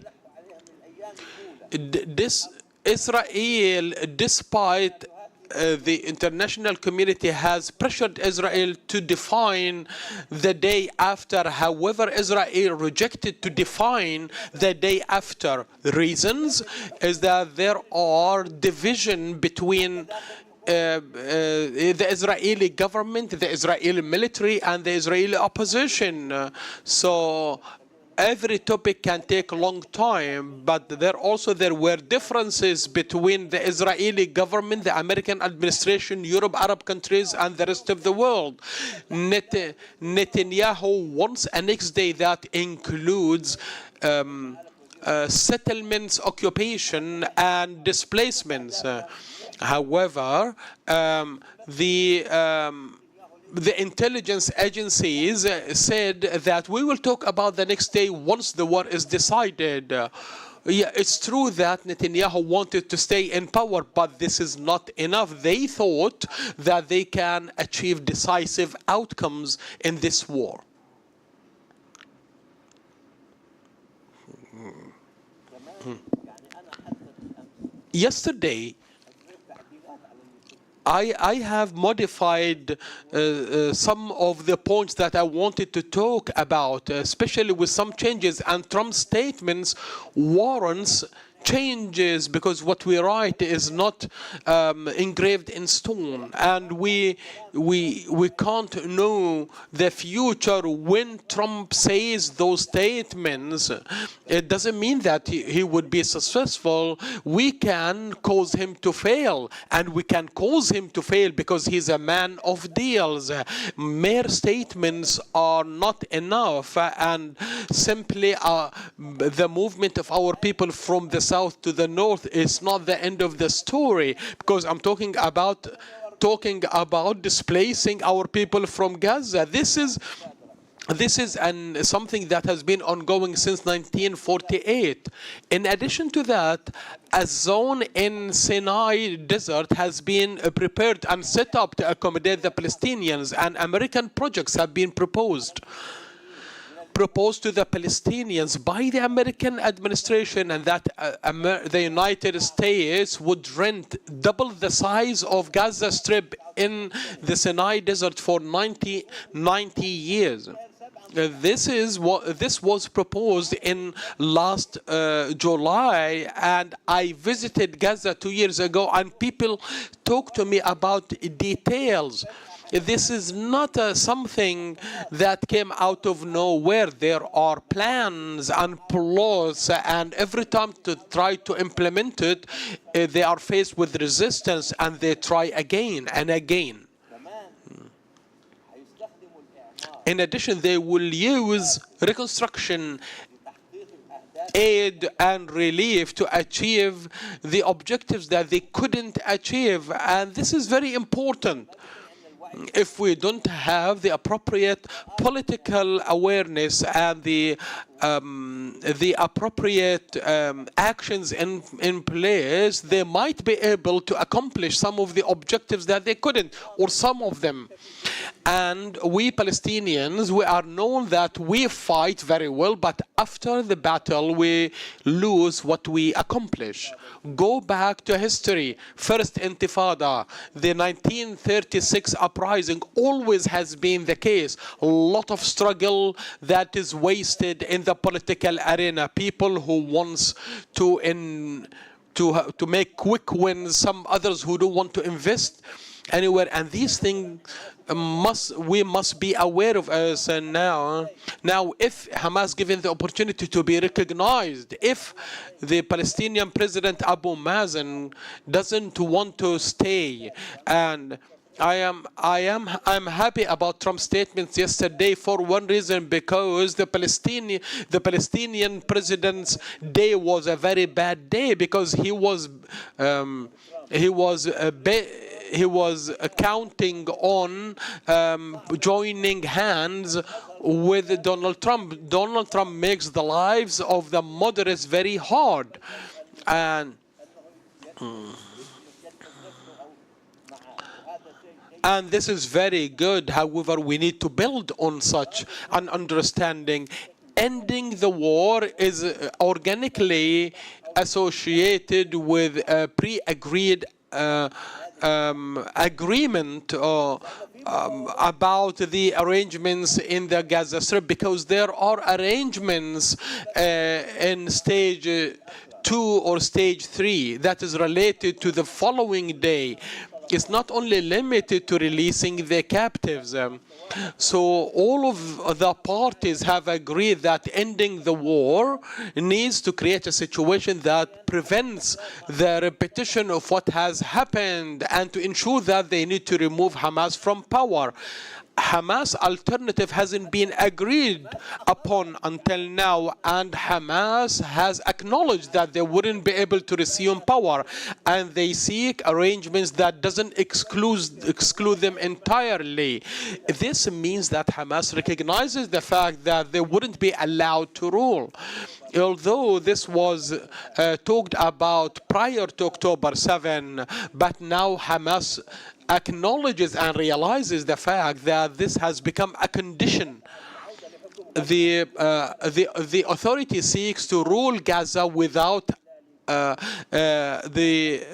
Speaker 1: Israel, despite the international community has pressured Israel to define the day after. However, Israel rejected to define the day after. The reasons is that there are division between the Israeli government, the Israeli military, and the Israeli opposition. So every topic can take a long time, but there were differences between the Israeli government, the American administration, Europe, Arab countries, and the rest of the world. Netanyahu wants a next day that includes settlements, occupation, and displacements. However, the intelligence agencies said that we will talk about the next day once the war is decided. Yeah, it's true that Netanyahu wanted to stay in power, but this is not enough. They thought that they can achieve decisive outcomes in this war. Yesterday, I have modified some of the points that I wanted to talk about, especially with some changes, and Trump's statements warrants changes because what we write is not engraved in stone, and we can't know the future. When Trump says those statements, it doesn't mean that he would be successful. We can cause him to fail, and we can cause him to fail because he's a man of deals. Mere statements are not enough, and simply the movement of our people from the south to the north is not the end of the story, because I'm talking about displacing our people from Gaza. This is something that has been ongoing since 1948. In addition to that, a zone in Sinai desert has been prepared and set up to accommodate the Palestinians, and American projects have been proposed to the Palestinians by the American administration, and that the United States would rent double the size of Gaza Strip in the Sinai Desert for 90 years. This was proposed in last July, and I visited Gaza 2 years ago, and people talked to me about details. This is not something that came out of nowhere. There are plans and plots, and every time to try to implement it, they are faced with resistance, and they try again and again. In addition, they will use reconstruction, aid, and relief to achieve the objectives that they couldn't achieve, and this is very important. If we don't have the appropriate political awareness and the appropriate actions in place, they might be able to accomplish some of the objectives that they couldn't, or some of them. And we Palestinians, we are known that we fight very well, but after the battle, we lose what we accomplish. Go back to history. First Intifada, the 1936 uprising always has been the case. A lot of struggle that is wasted in the political arena. People who wants to make quick wins, some others who don't want to invest anywhere, and these things we must be aware of us. And now if Hamas given the opportunity to be recognized, if the Palestinian President Abu Mazen doesn't want to stay, and I'm happy about Trump's statements yesterday for one reason, because the Palestinian president's day was a very bad day, because he was counting on joining hands with Donald Trump. Donald Trump makes the lives of the moderates very hard, and this is very good. However, we need to build on such an understanding. Ending the war is organically associated with pre-agreed agreement about the arrangements in the Gaza Strip, because there are arrangements in stage 2 or stage 3 that is related to the following day. It's not only limited to releasing the captives. So all of the parties have agreed that ending the war needs to create a situation that prevents the repetition of what has happened and to ensure that they need to remove Hamas from power. Hamas alternative hasn't been agreed upon until now, and Hamas has acknowledged that they wouldn't be able to resume power, and they seek arrangements that doesn't exclude them entirely. This means that Hamas recognizes the fact that they wouldn't be allowed to rule. Although this was talked about prior to October 7, but now Hamas acknowledges and realizes the fact that this has become a condition. The authority seeks to rule Gaza without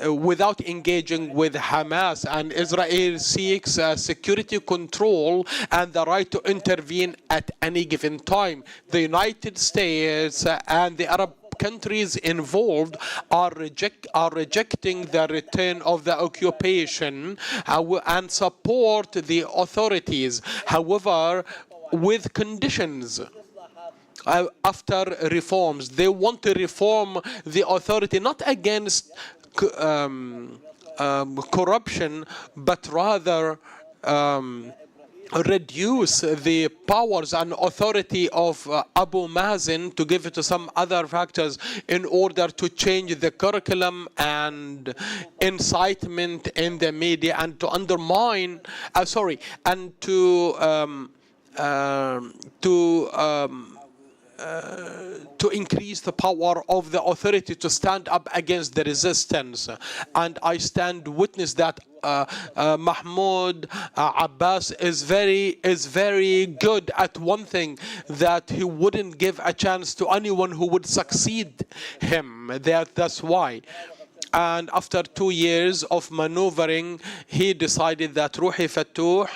Speaker 1: without engaging with Hamas, and Israel seeks security control and the right to intervene at any given time. The United States and the Arab countries involved are rejecting the return of the occupation and support the authorities. However, with conditions. After reforms, they want to reform the authority, not against corruption, but rather reduce the powers and authority of Abu Mazen to give it to some other factors in order to change the curriculum and incitement in the media and to undermine, and to increase the power of the authority to stand up against the resistance. And I stand witness that Mahmoud Abbas is very good at one thing, that he wouldn't give a chance to anyone who would succeed him. That's why. And after 2 years of maneuvering, he decided that Ruhi Fatouh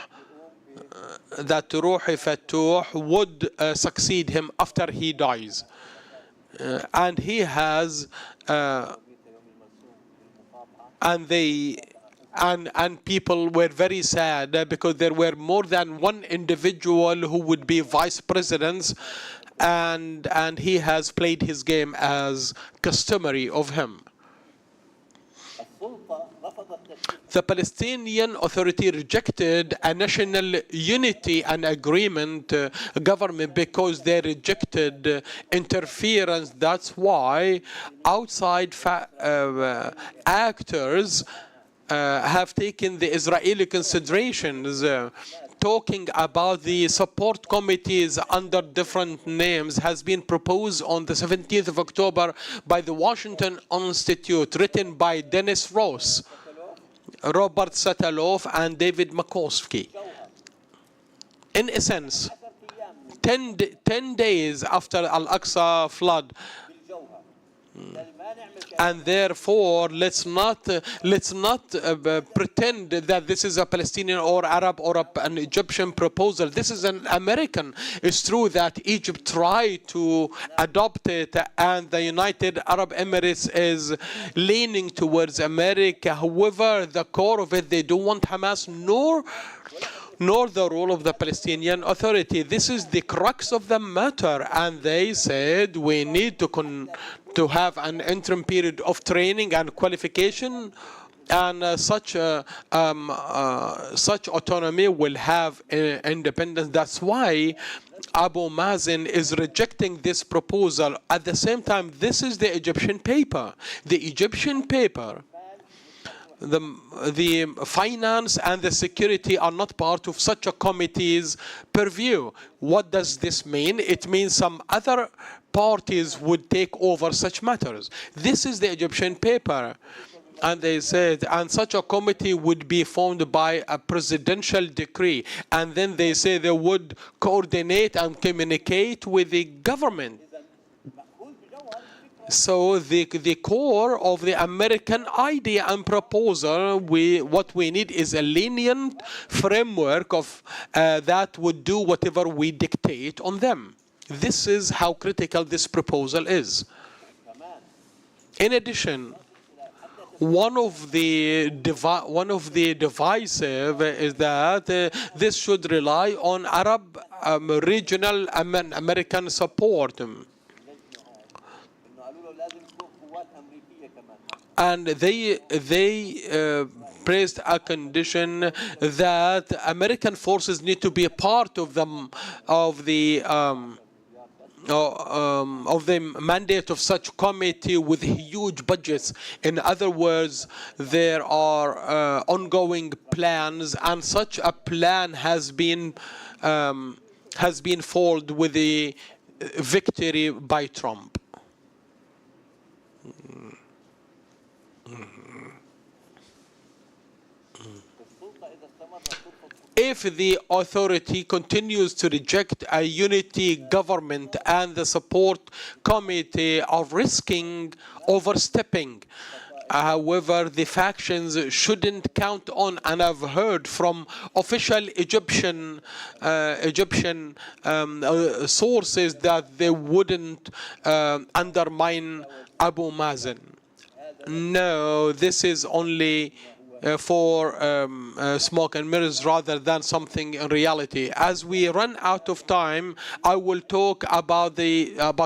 Speaker 1: would succeed him after he dies. And he has and people were very sad because there were more than one individual who would be vice presidents, and he has played his game as customary of him. The Palestinian Authority rejected a national unity and agreement government because they rejected interference. That's why outside actors have taken the Israeli considerations. Talking about the support committees under different names has been proposed on the 17th of October by the Washington Institute, written by Dennis Ross, Robert Sataloff, and David Makovsky. In essence, 10 days after Al-Aqsa flood, and therefore let's not pretend that this is a Palestinian or Arab or an Egyptian proposal. This is an American. It's true that Egypt tried to adopt it, and the United Arab Emirates is leaning towards America. However, the core of it, they don't want Hamas nor the role of the Palestinian Authority. This is the crux of the matter, and they said we need to have an interim period of training and qualification, and such autonomy will have independence. That's why Abu Mazen is rejecting this proposal. At the same time, this is the Egyptian paper. The Egyptian paper, the finance and the security are not part of such a committee's purview. What does this mean? It means some other parties would take over such matters. This is the Egyptian paper. And they said, and such a committee would be formed by a presidential decree. And then they say they would coordinate and communicate with the government. So the core of the American idea and proposal, what we need is a lenient framework of that would do whatever we dictate on them. This is how critical this proposal is. In addition, one of the divisive is that this should rely on Arab regional American support. And they placed a condition that American forces need to be a part of the mandate of such committee with huge budgets. In other words, there are ongoing plans, and such a plan has been foiled with the victory by Trump. If the authority continues to reject a unity government and the support committee are risking overstepping. However, the factions shouldn't count on, and I've heard from official Egyptian sources that they wouldn't undermine Abu Mazen. No, this is only for smoke and mirrors rather than something in reality. As we run out of time, I will talk about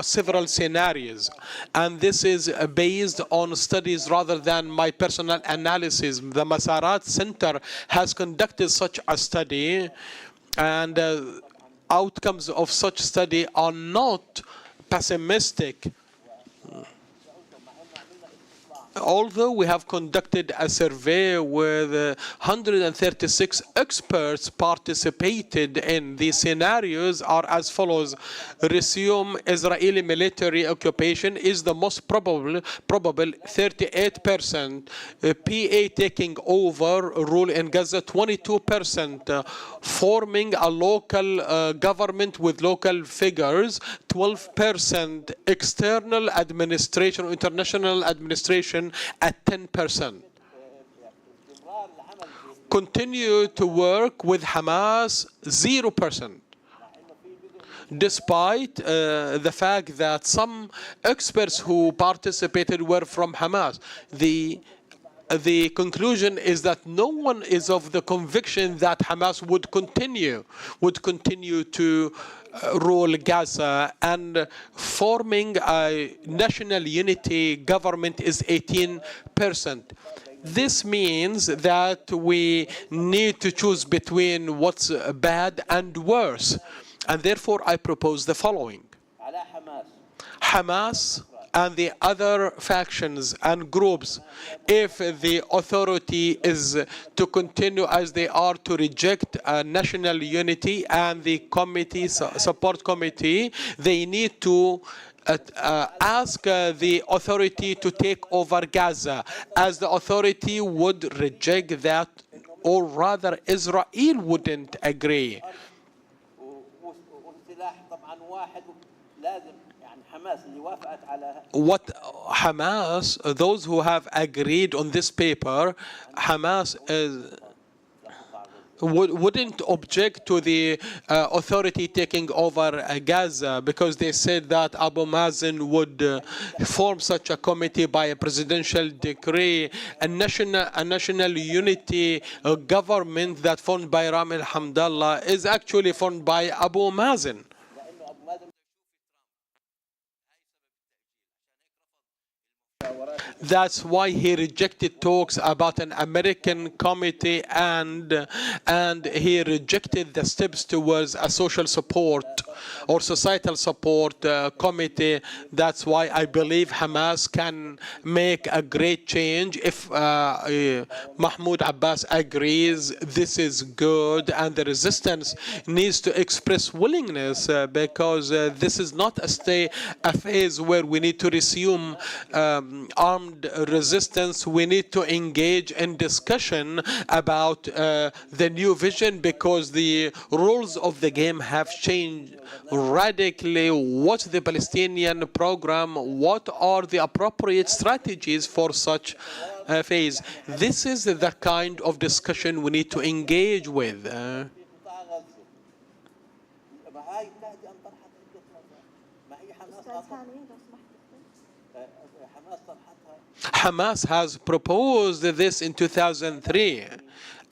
Speaker 1: several scenarios, and this is based on studies rather than my personal analysis. The Masarat Center has conducted such a study, and outcomes of such study are not pessimistic. Although we have conducted a survey with 136 experts participated in, the scenarios are as follows. Resume Israeli military occupation is the most probable 38%. PA taking over rule in Gaza 22%. Forming a local government with local figures 12%. External administration or international administration at 10%. Continue to work with Hamas 0%. Despite the fact that some experts who participated were from Hamas. The conclusion is that no one is of the conviction that Hamas would continue to rule Gaza, and forming a national unity government is 18%. This means that we need to choose between what's bad and worse, and therefore I propose the following. Hamas and the other factions and groups, if the authority is to continue as they are to reject national unity and the support committee, they need to ask the authority to take over Gaza, as the authority would reject that, or rather Israel wouldn't agree. What Hamas, those who have agreed on this paper, Hamas wouldn't object to the authority taking over Gaza, because they said that Abu Mazen would form such a committee by a presidential decree. A national unity government that formed by Ramil Hamdallah is actually formed by Abu Mazen. That's why he rejected talks about an American committee, and he rejected the steps towards a social support or societal support committee. That's why I believe Hamas can make a great change if Mahmoud Abbas agrees this is good, and the resistance needs to express willingness, because this is not a phase where we need to resume armed resistance, we need to engage in discussion about the new vision, because the rules of the game have changed radically. What's the Palestinian program? What are the appropriate strategies for such a phase? This is the kind of discussion we need to engage with. Hamas has proposed this in 2003,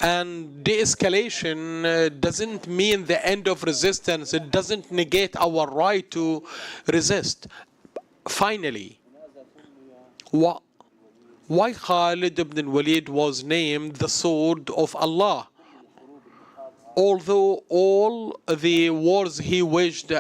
Speaker 1: and de-escalation doesn't mean the end of resistance. It doesn't negate our right to resist. Finally, why Khalid ibn Walid was named the sword of Allah? Although all the wars he waged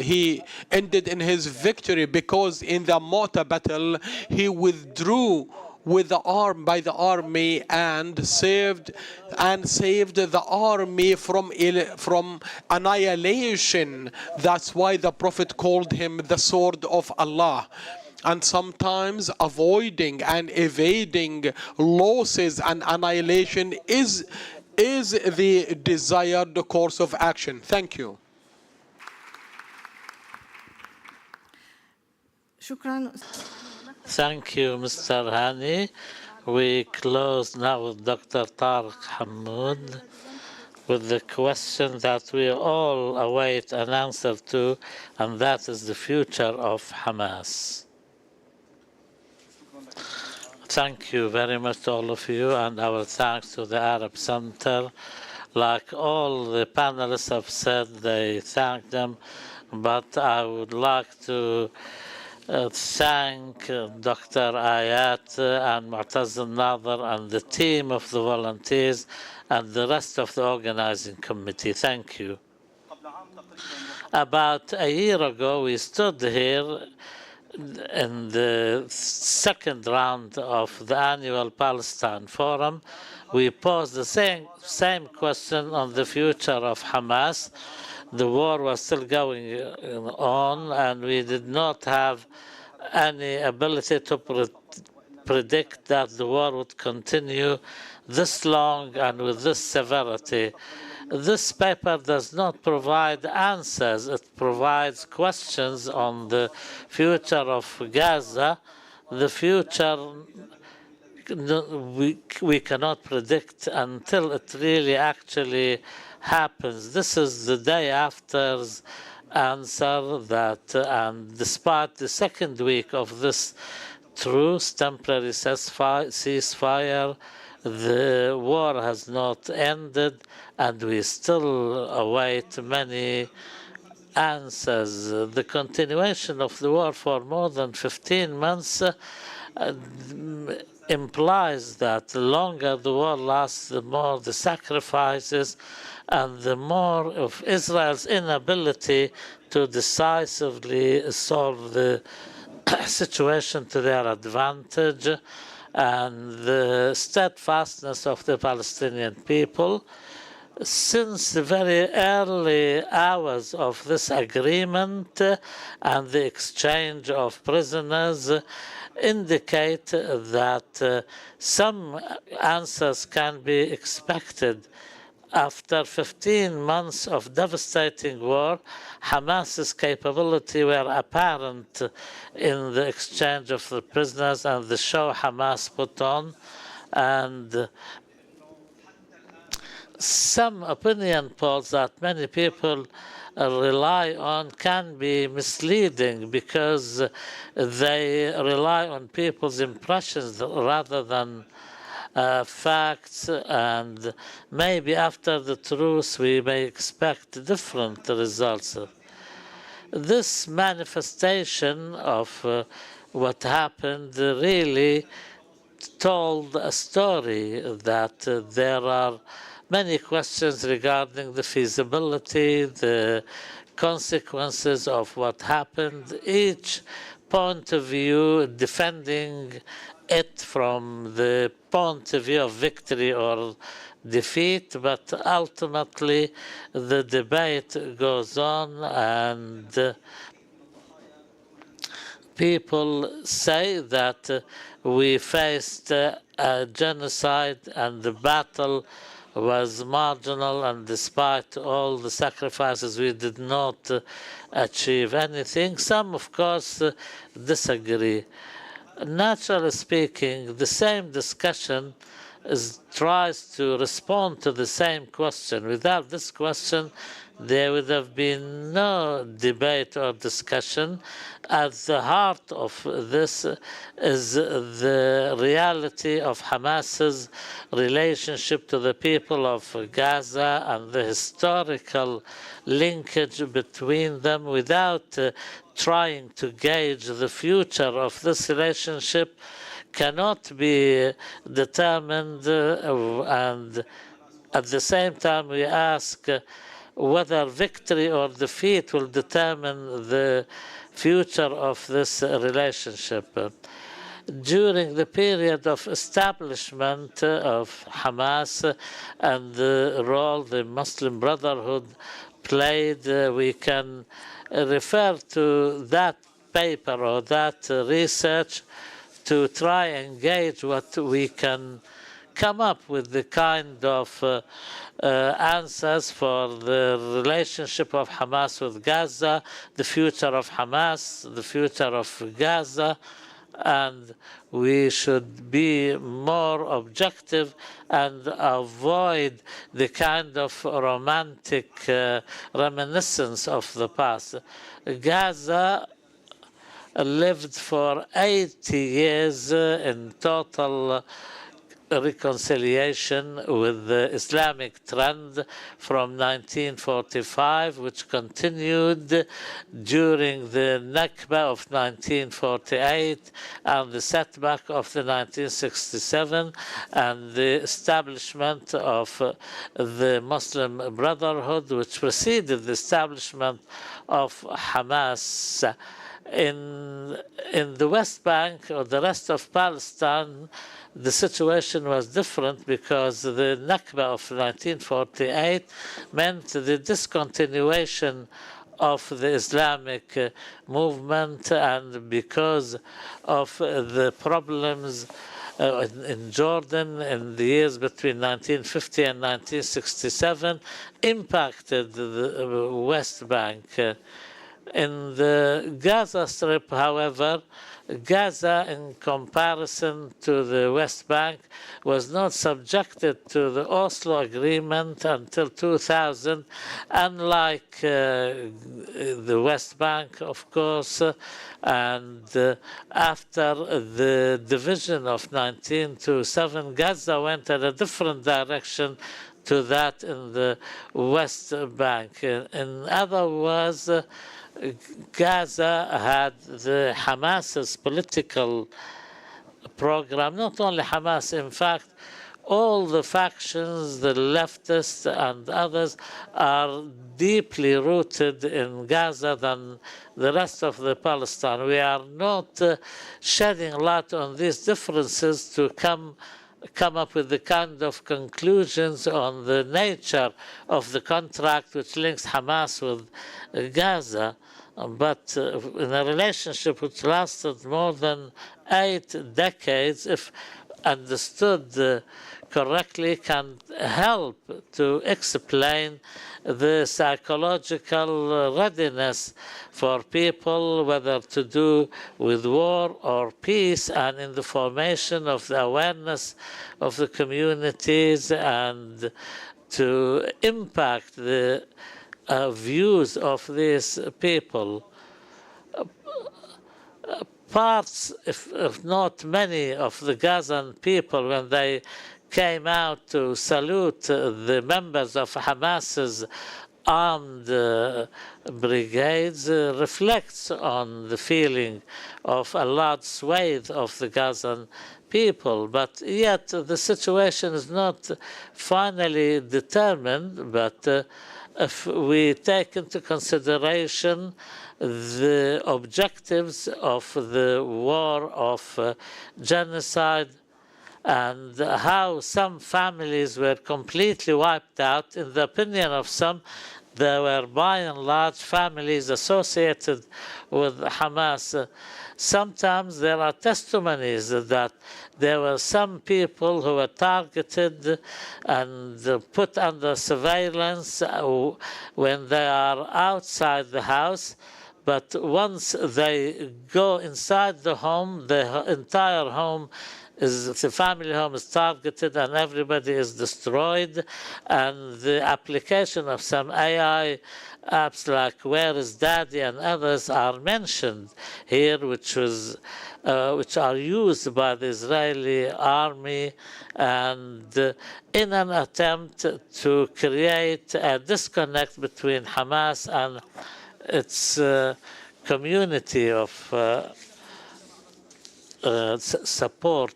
Speaker 1: he ended in his victory, because in the Mota battle he withdrew with the army and saved the army from annihilation. That's why the Prophet called him the sword of Allah. And sometimes avoiding and evading losses and annihilation is the desired course of action. Thank you.
Speaker 2: Thank you, Mr. Hani. We close now with Dr. Tarek Hamoud with the question that we all await an answer to, and that is the future of Hamas. Thank you very much to all of you, and our thanks to the Arab Center. Like all the panelists have said, they thank them, but I would like to thank Dr. Ayat and Mu'taz al-Nadhr and the team of the volunteers and the rest of the organizing committee. Thank you. About a year ago, we stood here in the second round of the annual Palestine Forum. We posed the same question on the future of Hamas. The war was still going on, and we did not have any ability to predict that the war would continue this long and with this severity. This paper does not provide answers. It provides questions on the future of Gaza. The future we cannot predict until it really actually happens. This is the day after's answer that, and despite the second week of this truce, temporary ceasefire, the war has not ended, and we still await many answers. The continuation of the war for more than 15 months implies that the longer the war lasts, the more the sacrifices and the more of Israel's inability to decisively solve the situation to their advantage, and the steadfastness of the Palestinian people. Since the very early hours of this agreement and the exchange of prisoners indicate that some answers can be expected. After 15 months of devastating war, Hamas's capability were apparent in the exchange of the prisoners and the show Hamas put on, and some opinion polls that many people rely on can be misleading because they rely on people's impressions rather than facts, and maybe after the truce we may expect different results. This manifestation of what happened really told a story that there are many questions regarding the feasibility, the consequences of what happened, each point of view defending it from the point of view of victory or defeat, but ultimately the debate goes on, and people say that we faced a genocide and the battle was marginal, and despite all the sacrifices we did not achieve anything. Some, of course, disagree. Naturally speaking, the same discussion tries to respond to the same question. Without this question, there would have been no debate or discussion. At the heart of this is the reality of Hamas's relationship to the people of Gaza and the historical linkage between them. Without trying to gauge the future of this relationship cannot be determined, and at the same time we ask whether victory or defeat will determine the future of this relationship. During the period of establishment of Hamas and the role the Muslim Brotherhood played, we can refer to that paper or that research to try and gauge what we can come up with, the kind of answers for the relationship of Hamas with Gaza, the future of Hamas, the future of Gaza, and we should be more objective and avoid the kind of romantic reminiscence of the past. Gaza lived for 80 years in total reconciliation with the Islamic trend from 1945, which continued during the Nakba of 1948 and the setback of the 1967 and the establishment of the Muslim Brotherhood, which preceded the establishment of Hamas. In the West Bank or the rest of Palestine, the situation was different because the Nakba of 1948 meant the discontinuation of the Islamic movement, and because of the problems in Jordan in the years between 1950 and 1967 impacted the West Bank. In the Gaza Strip, however, Gaza, in comparison to the West Bank, was not subjected to the Oslo Agreement until 2000, unlike the West Bank, of course, and after the division of 1927, Gaza went in a different direction to that in the West Bank. In other words, Gaza had the Hamas's political program, not only Hamas, in fact, all the factions, the leftists and others, are deeply rooted in Gaza than the rest of the Palestine. We are not shedding light on these differences to come up with the kind of conclusions on the nature of the contract which links Hamas with Gaza. But in a relationship which lasted more than 8 decades, if understood correctly, can help to explain the psychological readiness for people, whether to do with war or peace, and in the formation of the awareness of the communities and to impact the views of these people. Parts, if not many, of the Gazan people, when they came out to salute the members of Hamas's armed brigades, reflects on the feeling of a large swathe of the Gazan people. But yet the situation is not finally determined, but if we take into consideration the objectives of the war of genocide and how some families were completely wiped out, in the opinion of some, there were by and large families associated with Hamas. Sometimes there are testimonies that there were some people who were targeted and put under surveillance when they are outside the house. But once they go inside the home, the entire home the family home is targeted and everybody is destroyed. And the application of some AI apps like Where is Daddy and others are mentioned here, which are used by the Israeli army and in an attempt to create a disconnect between Hamas and its community of support.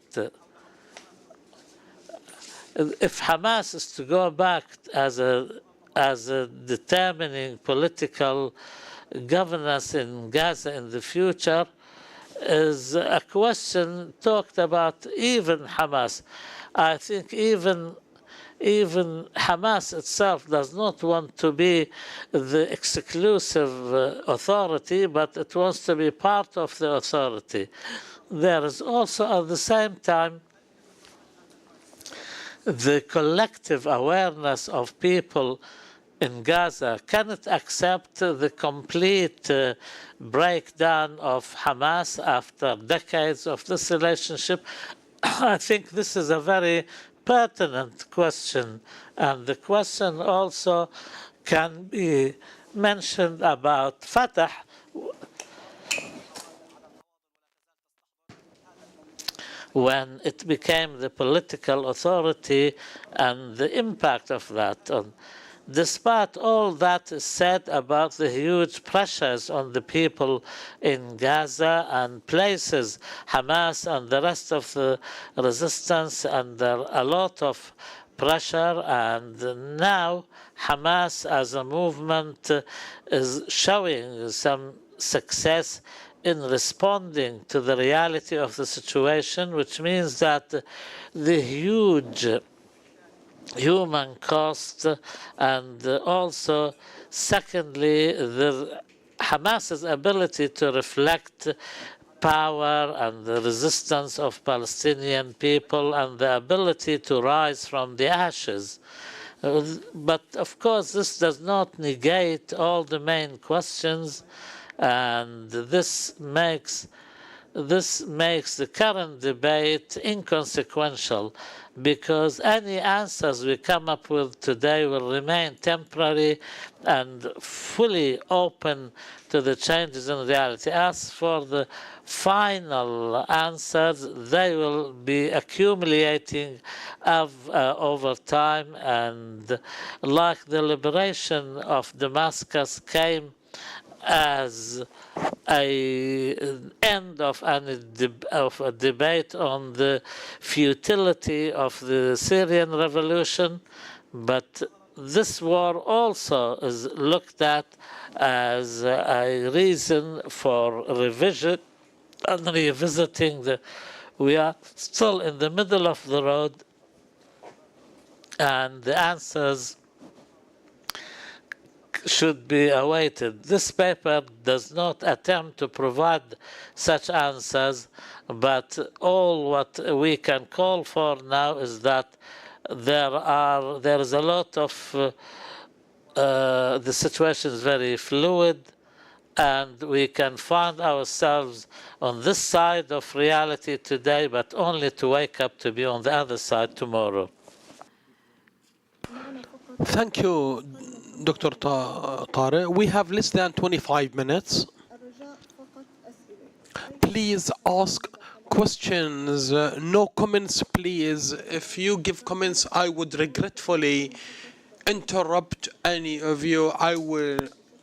Speaker 2: If Hamas is to go back as a determining political governance in Gaza in the future, is a question talked about even Hamas. I think even Hamas itself does not want to be the exclusive authority, but it wants to be part of the authority. There is also at the same time the collective awareness of people in Gaza cannot accept the complete breakdown of Hamas after decades of this relationship. I think this is a very pertinent question, and the question also can be mentioned about Fatah, when it became the political authority and the impact of that. Despite all that is said about the huge pressures on the people in Gaza and places Hamas and the rest of the resistance under a lot of pressure, and now Hamas as a movement is showing some success in responding to the reality of the situation, which means that the huge human cost and also, secondly, the Hamas's ability to reflect power and the resistance of Palestinian people and the ability to rise from the ashes. But of course, this does not negate all the main questions, and this makes the current debate inconsequential, because any answers we come up with today will remain temporary and fully open to the changes in reality. As for the final answers, they will be accumulating over time, and like the liberation of Damascus came as an end of a debate on the futility of the Syrian revolution, but this war also is looked at as a reason for revision and revisiting we are still in the middle of the road, and the answers should be awaited. This paper does not attempt to provide such answers, but all what we can call for now is that there is a lot of the situation is very fluid, and we can find ourselves on this side of reality today, but only to wake up to be on the other side tomorrow.
Speaker 1: Thank you, Dr. Tarek. We have less than 25 minutes. Please ask questions, no comments, please. If you give comments, I would regretfully interrupt any of you.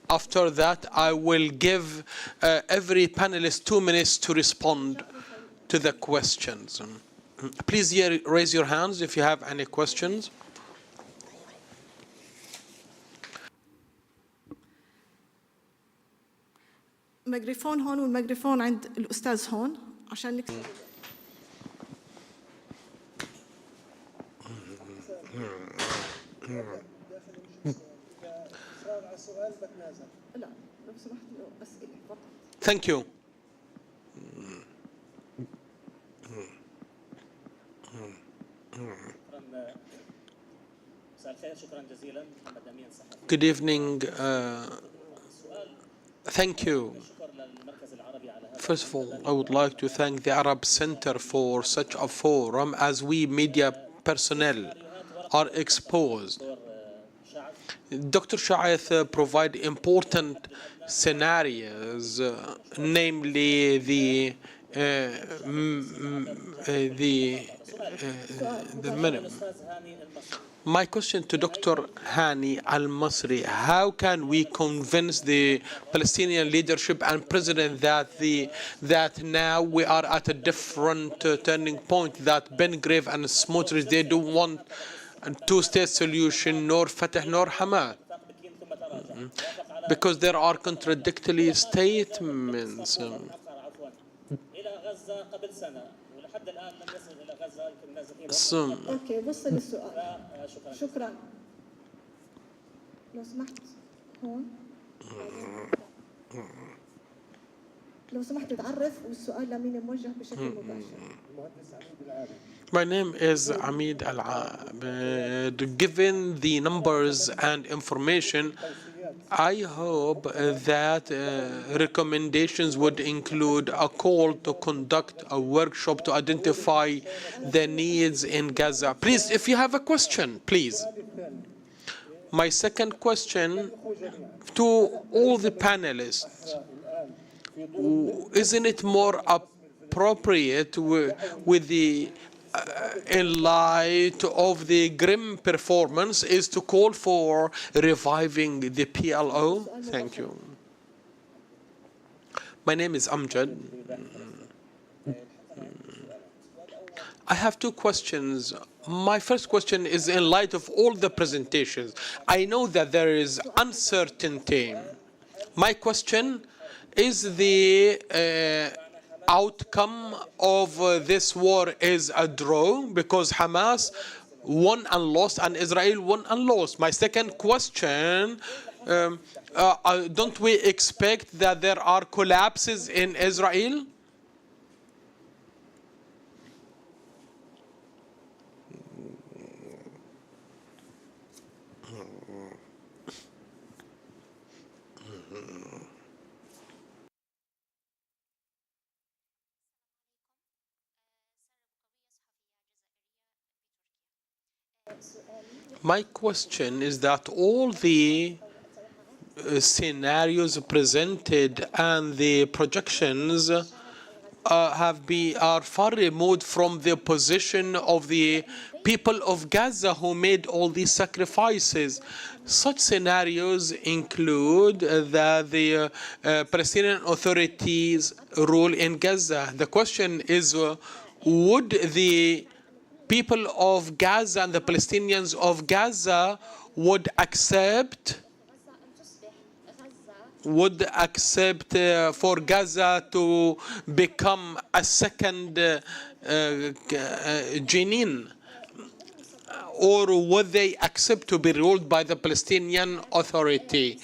Speaker 1: After that, I will give every panelist 2 minutes to respond to the questions. Please raise your hands if you have any questions.
Speaker 4: الميكروفون هون والميكروفون عند الأستاذ هون عشان نكتب. لا لو سمحت له أسئلة فقط.
Speaker 1: Thank you. Good evening. Thank you. First of all, I would like to thank the Arab Center for such a forum as we media personnel are exposed. Dr. Shaath provide important scenarios, namely the minimum. My question to Dr. Hani Almasri: how can we convince the Palestinian leadership and president that now we are at a different turning point, that Ben Grave and Smotrich, they don't want a two-state solution, nor Fatah nor Hamas? Because there are contradictory statements. So,
Speaker 4: أوكي وصل السؤال. شكرا. لو سمحت هون. لو سمحت تعرف والسؤال لمين موجه بشكل مباشر.
Speaker 1: my name is Amid Given the numbers and information, I hope that recommendations would include a call to conduct a workshop to identify the needs in Gaza. Please, if you have a question, please. My second question to all the panelists: isn't it more appropriate with the in light of the grim performance is to call for reviving the PLO? Thank you. My name is Amjad. I have two questions. My first question is in light of all the presentations. I know that there is uncertainty. My question is the outcome of this war is a draw because Hamas won and lost and Israel won and lost. My second question, don't we expect that there are collapses in Israel? My question is that all the scenarios presented and the projections are far removed from the position of the people of Gaza who made all these sacrifices. Such scenarios include that the Palestinian authorities rule in Gaza. The question is, would the people of Gaza and the Palestinians of Gaza would accept for Gaza to become a second Jenin, or would they accept to be ruled by the Palestinian Authority?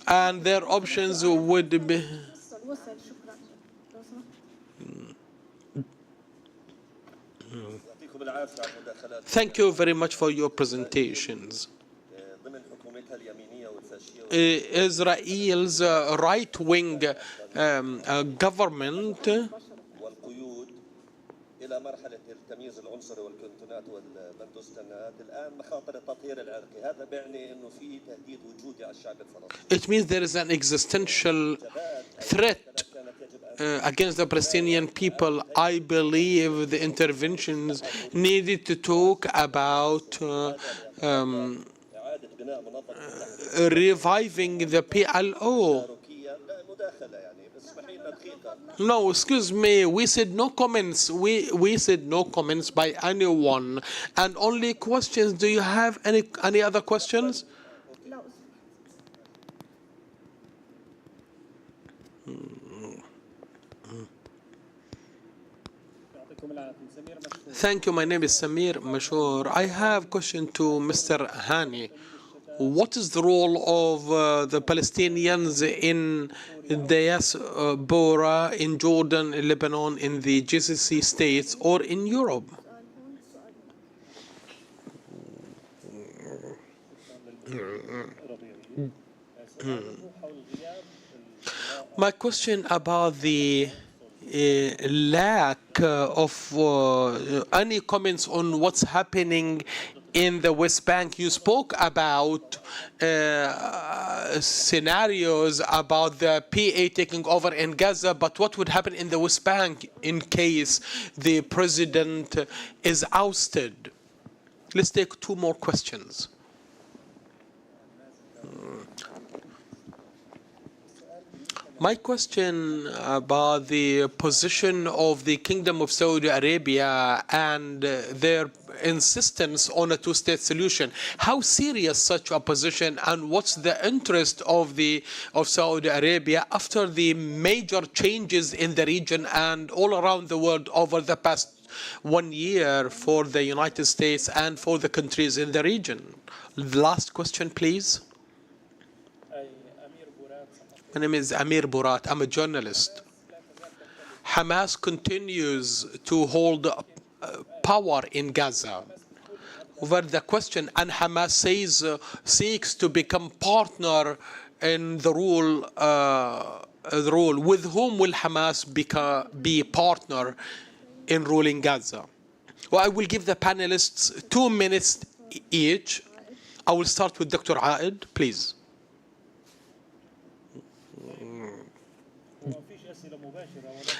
Speaker 1: And their options would be. Thank you very much for your presentations. Israel's right-wing government it means there is an existential threat against the Palestinian people. I believe the interventions needed to talk about reviving the PLO. No, excuse me, we said no comments. We said no comments by anyone. And only questions. Do you have any other questions? Thank you. My name is Samir Mashur. I have a question to Mr. Hani. what is the role of the Palestinians in diaspora in Jordan, in Lebanon, in the GCC states, or in Europe? My question about the lack of any comments on what's happening in the West Bank. You spoke about scenarios about the PA taking over in Gaza, but what would happen in the West Bank in case the president is ousted? Let's take two more questions. My question about the position of the Kingdom of Saudi Arabia and their insistence on a two-state solution. How serious such a position, and what's the interest of Saudi Arabia after the major changes in the region and all around the world over the past 1 year for the United States and for the countries in the region? Last question, please. My name is Amir Burat. I'm a journalist. Hamas continues to hold power in Gaza. Over the question, and Hamas says seeks to become partner in the rule. With whom will Hamas be partner in ruling Gaza? Well, I will give the panelists 2 minutes each. I will start with Dr. Aid, please.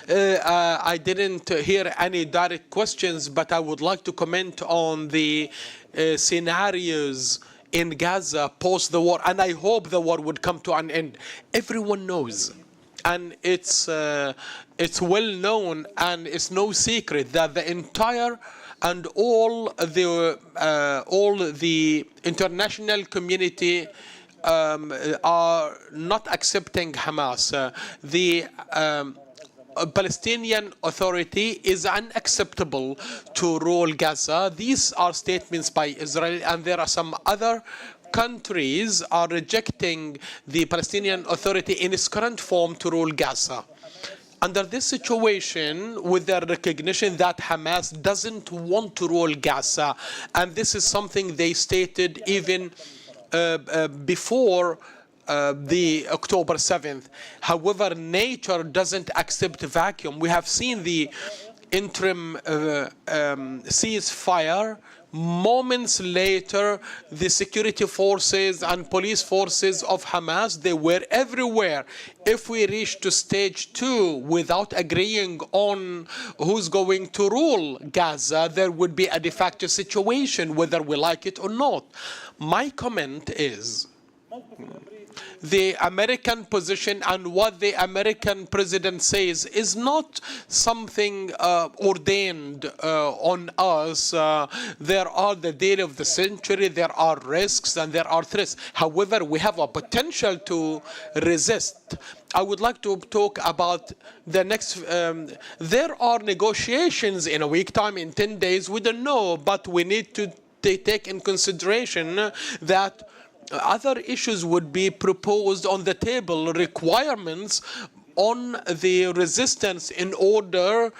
Speaker 1: I didn't hear any direct questions, but I would like to comment on the scenarios in Gaza post the war, and I hope the war would come to an end. Everyone knows, and it's well known, and it's no secret that the entire and all the international community are not accepting Hamas. The Palestinian Authority is unacceptable to rule Gaza. These are statements by Israel, and there are some other countries are rejecting the Palestinian Authority in its current form to rule Gaza. Under this situation, with the recognition that Hamas doesn't want to rule Gaza, and this is something they stated even before the October 7th. However, nature doesn't accept vacuum. We have seen the interim ceasefire. Moments later, the security forces and police forces of Hamas, they were everywhere. If we reach to stage 2 without agreeing on who's going to rule Gaza, there would be a de facto situation, whether we like it or not. My comment is the American position and what the American president says is not something ordained on us. There are the day of the century, there are risks and there are threats. However, we have a potential to resist. I would like to talk about the next. There are negotiations in a week time, in 10 days. We don't know, but we need to take in consideration that other issues would be proposed on the table, requirements on the resistance in order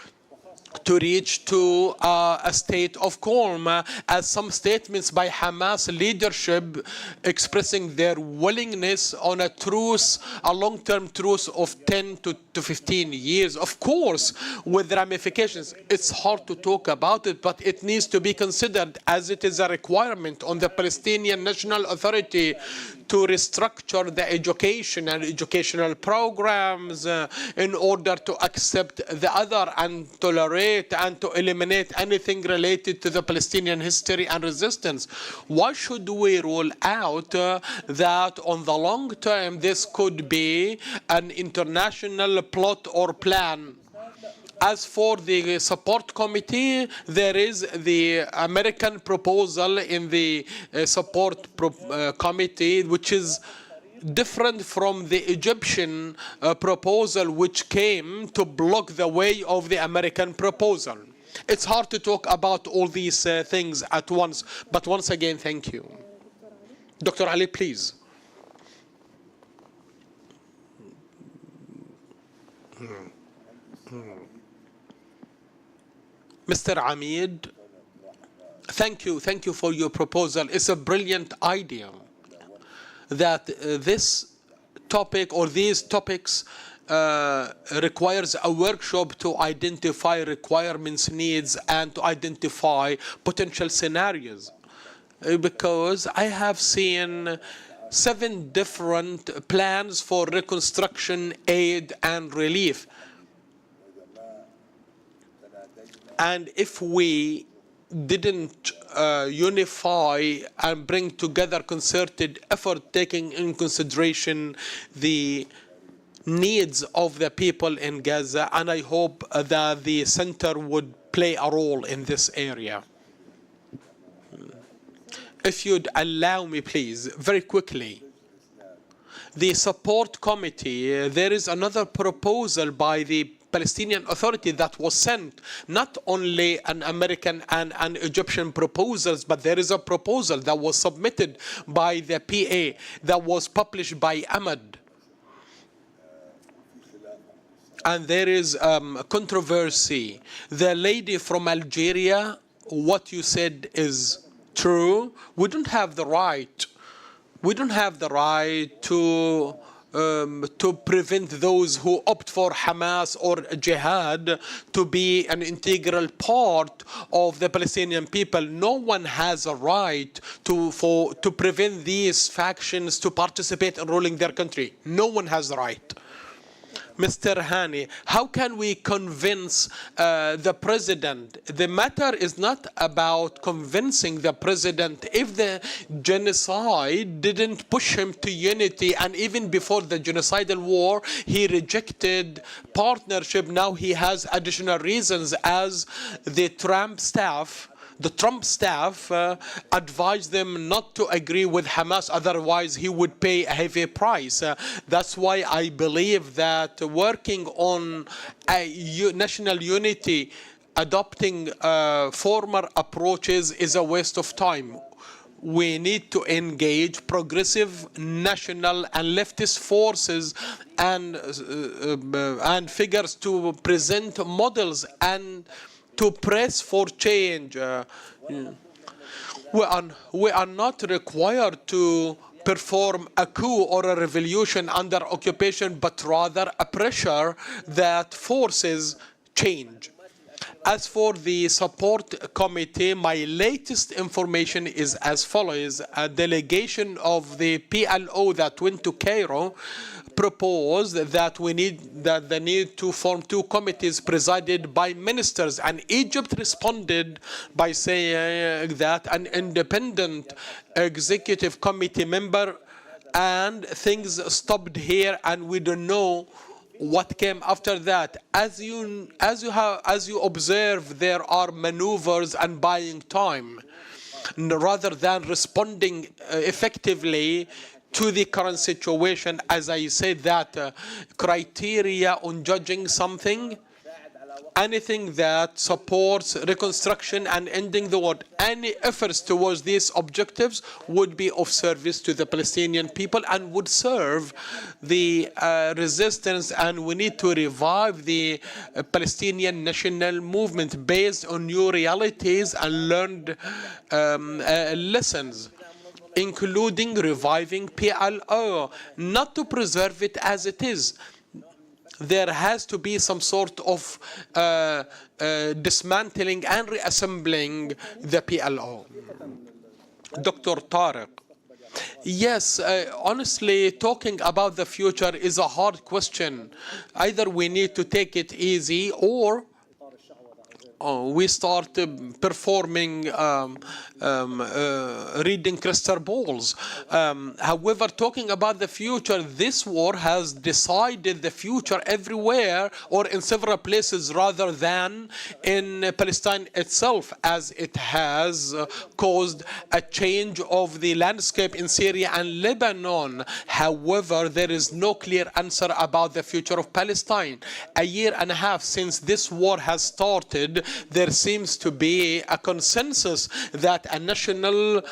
Speaker 1: to reach to a state of calm, as some statements by Hamas leadership expressing their willingness on a truce, a long-term truce of 10 to 15 years. Of course, with ramifications, it's hard to talk about it, but it needs to be considered as it is a requirement on the Palestinian National Authority to restructure the education and educational programs in order to accept the other and tolerate and to eliminate anything related to the Palestinian history and resistance. Why should we rule out that on the long term this could be an international plot or plan? As for the support committee, there is the American proposal in the support committee, which is different from the Egyptian proposal, which came to block the way of the American proposal. It's hard to talk about all these things at once, but once again, thank you. Dr. Ali, please. Mr. Amid, thank you for your proposal. It's a brilliant idea that this topic or these topics requires a workshop to identify requirements, needs, and to identify potential scenarios. Because I have seen 7 different plans for reconstruction, aid, and relief. And if we didn't unify and bring together concerted effort, taking in consideration the needs of the people in Gaza, and I hope that the center would play a role in this area. If you'd allow me, please, very quickly. The support committee, there is another proposal by the Palestinian Authority that was sent, not only an American and an Egyptian proposals, but there is a proposal that was submitted by the PA that was published by Ahmed. And there is controversy. The lady from Algeria, what you said is true. We don't have the right. We don't have the right to prevent those who opt for Hamas or jihad to be an integral part of the Palestinian people. No one has a right to prevent these factions to participate in ruling their country. No one has the right. Mr. Hani, how can we convince the president? The matter is not about convincing the president. If the genocide didn't push him to unity, and even before the genocidal war, he rejected partnership. Now he has additional reasons, as the Trump staff advised them not to agree with Hamas, otherwise he would pay a heavy price. That's why I believe that working on a national unity, adopting former approaches is a waste of time. We need to engage progressive national and leftist forces and figures to present models and to press for change. We are not required to perform a coup or a revolution under occupation, but rather a pressure that forces change. As for the support committee, my latest information is as follows. A delegation of the PLO that went to Cairo proposed that the need to form 2 committees presided by ministers, and Egypt responded by saying that an independent executive committee member, and things stopped here, and we don't know what came after that. As you observe, there are maneuvers and buying time rather than responding effectively to the current situation. As I said, that criteria on judging something, anything that supports reconstruction and ending the war, any efforts towards these objectives would be of service to the Palestinian people and would serve the resistance. And we need to revive the Palestinian national movement based on new realities and learned lessons, including reviving PLO, not to preserve it as it is. There has to be some sort of dismantling and reassembling the PLO. Dr. Tarek. Yes, honestly, talking about the future is a hard question. Either we need to take it easy, or we start performing reading crystal balls. However, talking about the future, this war has decided the future everywhere or in several places rather than in Palestine itself, as it has caused a change of the landscape in Syria and Lebanon. However, there is no clear answer about the future of Palestine. A year and a half since this war has started, there seems to be a consensus that that a national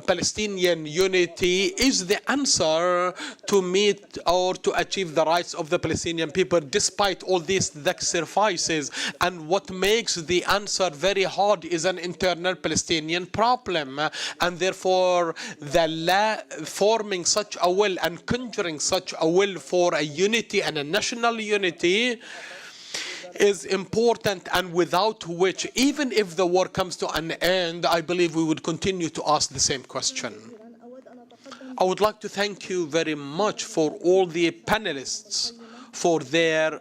Speaker 1: Palestinian unity is the answer to meet or to achieve the rights of the Palestinian people despite all these sacrifices. And what makes the answer very hard is an internal Palestinian problem. And therefore, forming such a will and conjuring such a will for a unity and a national unity is important, and without which, even if the war comes to an end, I believe we would continue to ask the same question. I would like to thank you very much for all the panelists for their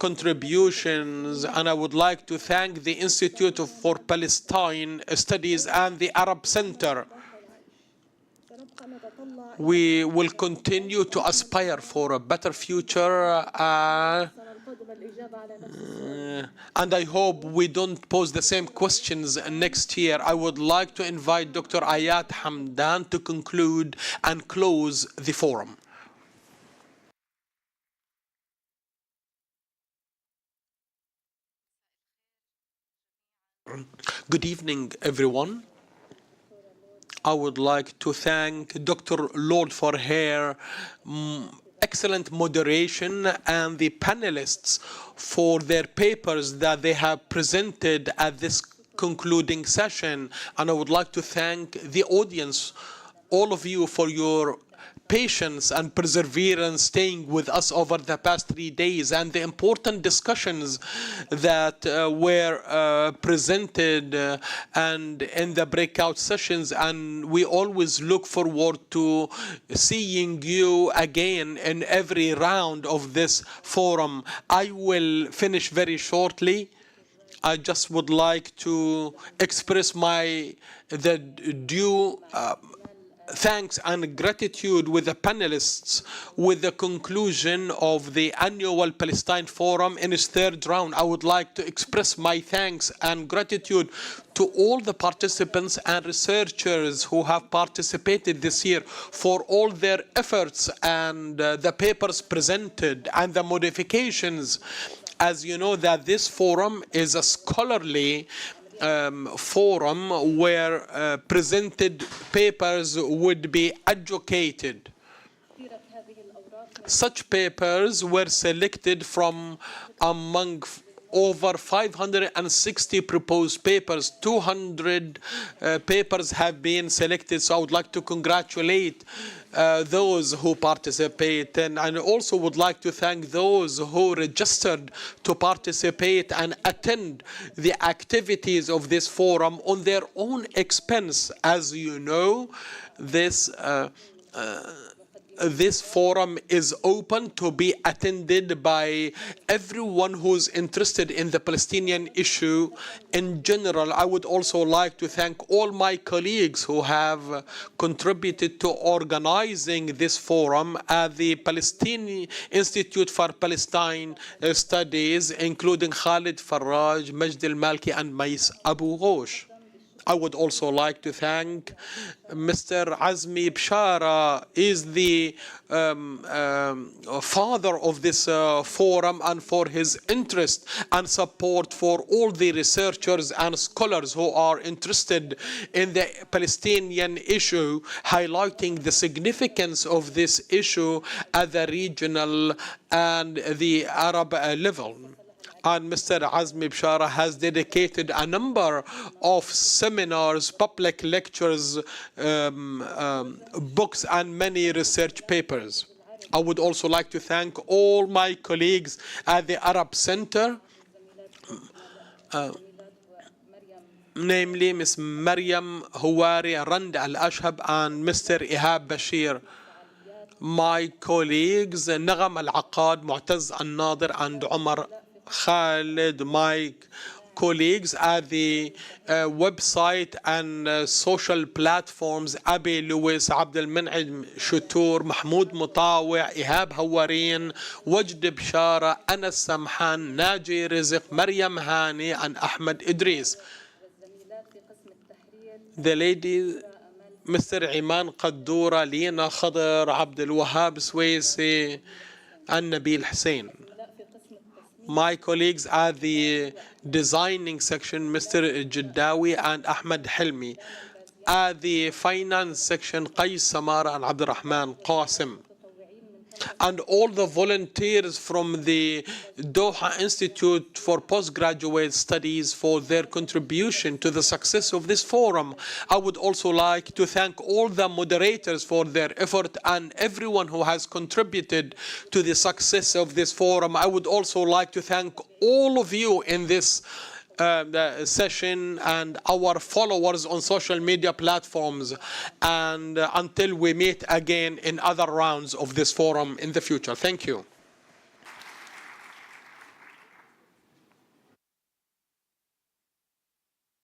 Speaker 1: contributions, and I would like to thank the Institute for Palestine Studies and the Arab Center. We will continue to aspire for a better future, and I hope we don't pose the same questions next year. I would like to invite Dr. Ayat Hamdan to conclude and close the forum. Good evening, everyone. I would like to thank Dr. Lourdes for her excellent moderation and the panelists for their papers that they have presented at this concluding session. And I would like to thank the audience, all of you, for your patience and perseverance staying with us over the past 3 days, and the important discussions that were presented and in the breakout sessions. And we always look forward to seeing you again in every round of this forum. I will finish very shortly. I just would like to express the due thanks and gratitude with the panelists with the conclusion of the annual Palestine Forum in its third round. I would like to express my thanks and gratitude to all the participants and researchers who have participated this year for all their efforts and the papers presented and the modifications. As you know, that this forum is a scholarly forum where presented papers would be educated. Such papers were selected from among over 560 proposed papers. 200 papers have been selected. So I would like to congratulate those who participate, and I also would like to thank those who registered to participate and attend the activities of this forum on their own expense. As you know, this forum is open to be attended by everyone who's interested in the Palestinian issue in general. I would also like to thank all my colleagues who have contributed to organizing this forum at the Palestinian Institute for Palestine Studies, including Khalid Faraj, Majd al-Malki, and Mais Abu Ghosh. I would also like to thank Mr. Azmi Bshara, is the father of this forum, and for his interest and support for all the researchers and scholars who are interested in the Palestinian issue, highlighting the significance of this issue at the regional and the Arab level. And Mr. Azmi Bshara has dedicated a number of seminars, public lectures, books, and many research papers. I would also like to thank all my colleagues at the Arab Center, namely Ms. Maryam Houari, Rand Al-Ashhab, and Mr. Ihab Bashir. My colleagues, Nagam Al-Aqad, Mu'taz Al-Nadir, and Omar Khalid, my colleagues at the website and social platforms, Abi Lewis, Abdel Men'im Shutur, Mahmoud Mutawi, Ihab Hawarin, Wajd Bshara, Anas Samhan, Naji Rizq, Maryam Hani, and Ahmed Idris. The ladies, Mr. Iman Qaddura, Lina Khadr, Abdul Wahab Swaisi, and Nabil Hussein. my colleagues at the designing section, Mr. Jiddawi and Ahmed Helmi. At the finance section, Qais Samara and Abdurrahman Qasim. And all the volunteers from the Doha Institute for Postgraduate Studies for their contribution to the success of this forum. I would also like to thank all the moderators for their effort and everyone who has contributed to the success of this forum. I would also like to thank all of you in this session and our followers on social media platforms, and until we meet again in other rounds of this forum in the future. Thank you.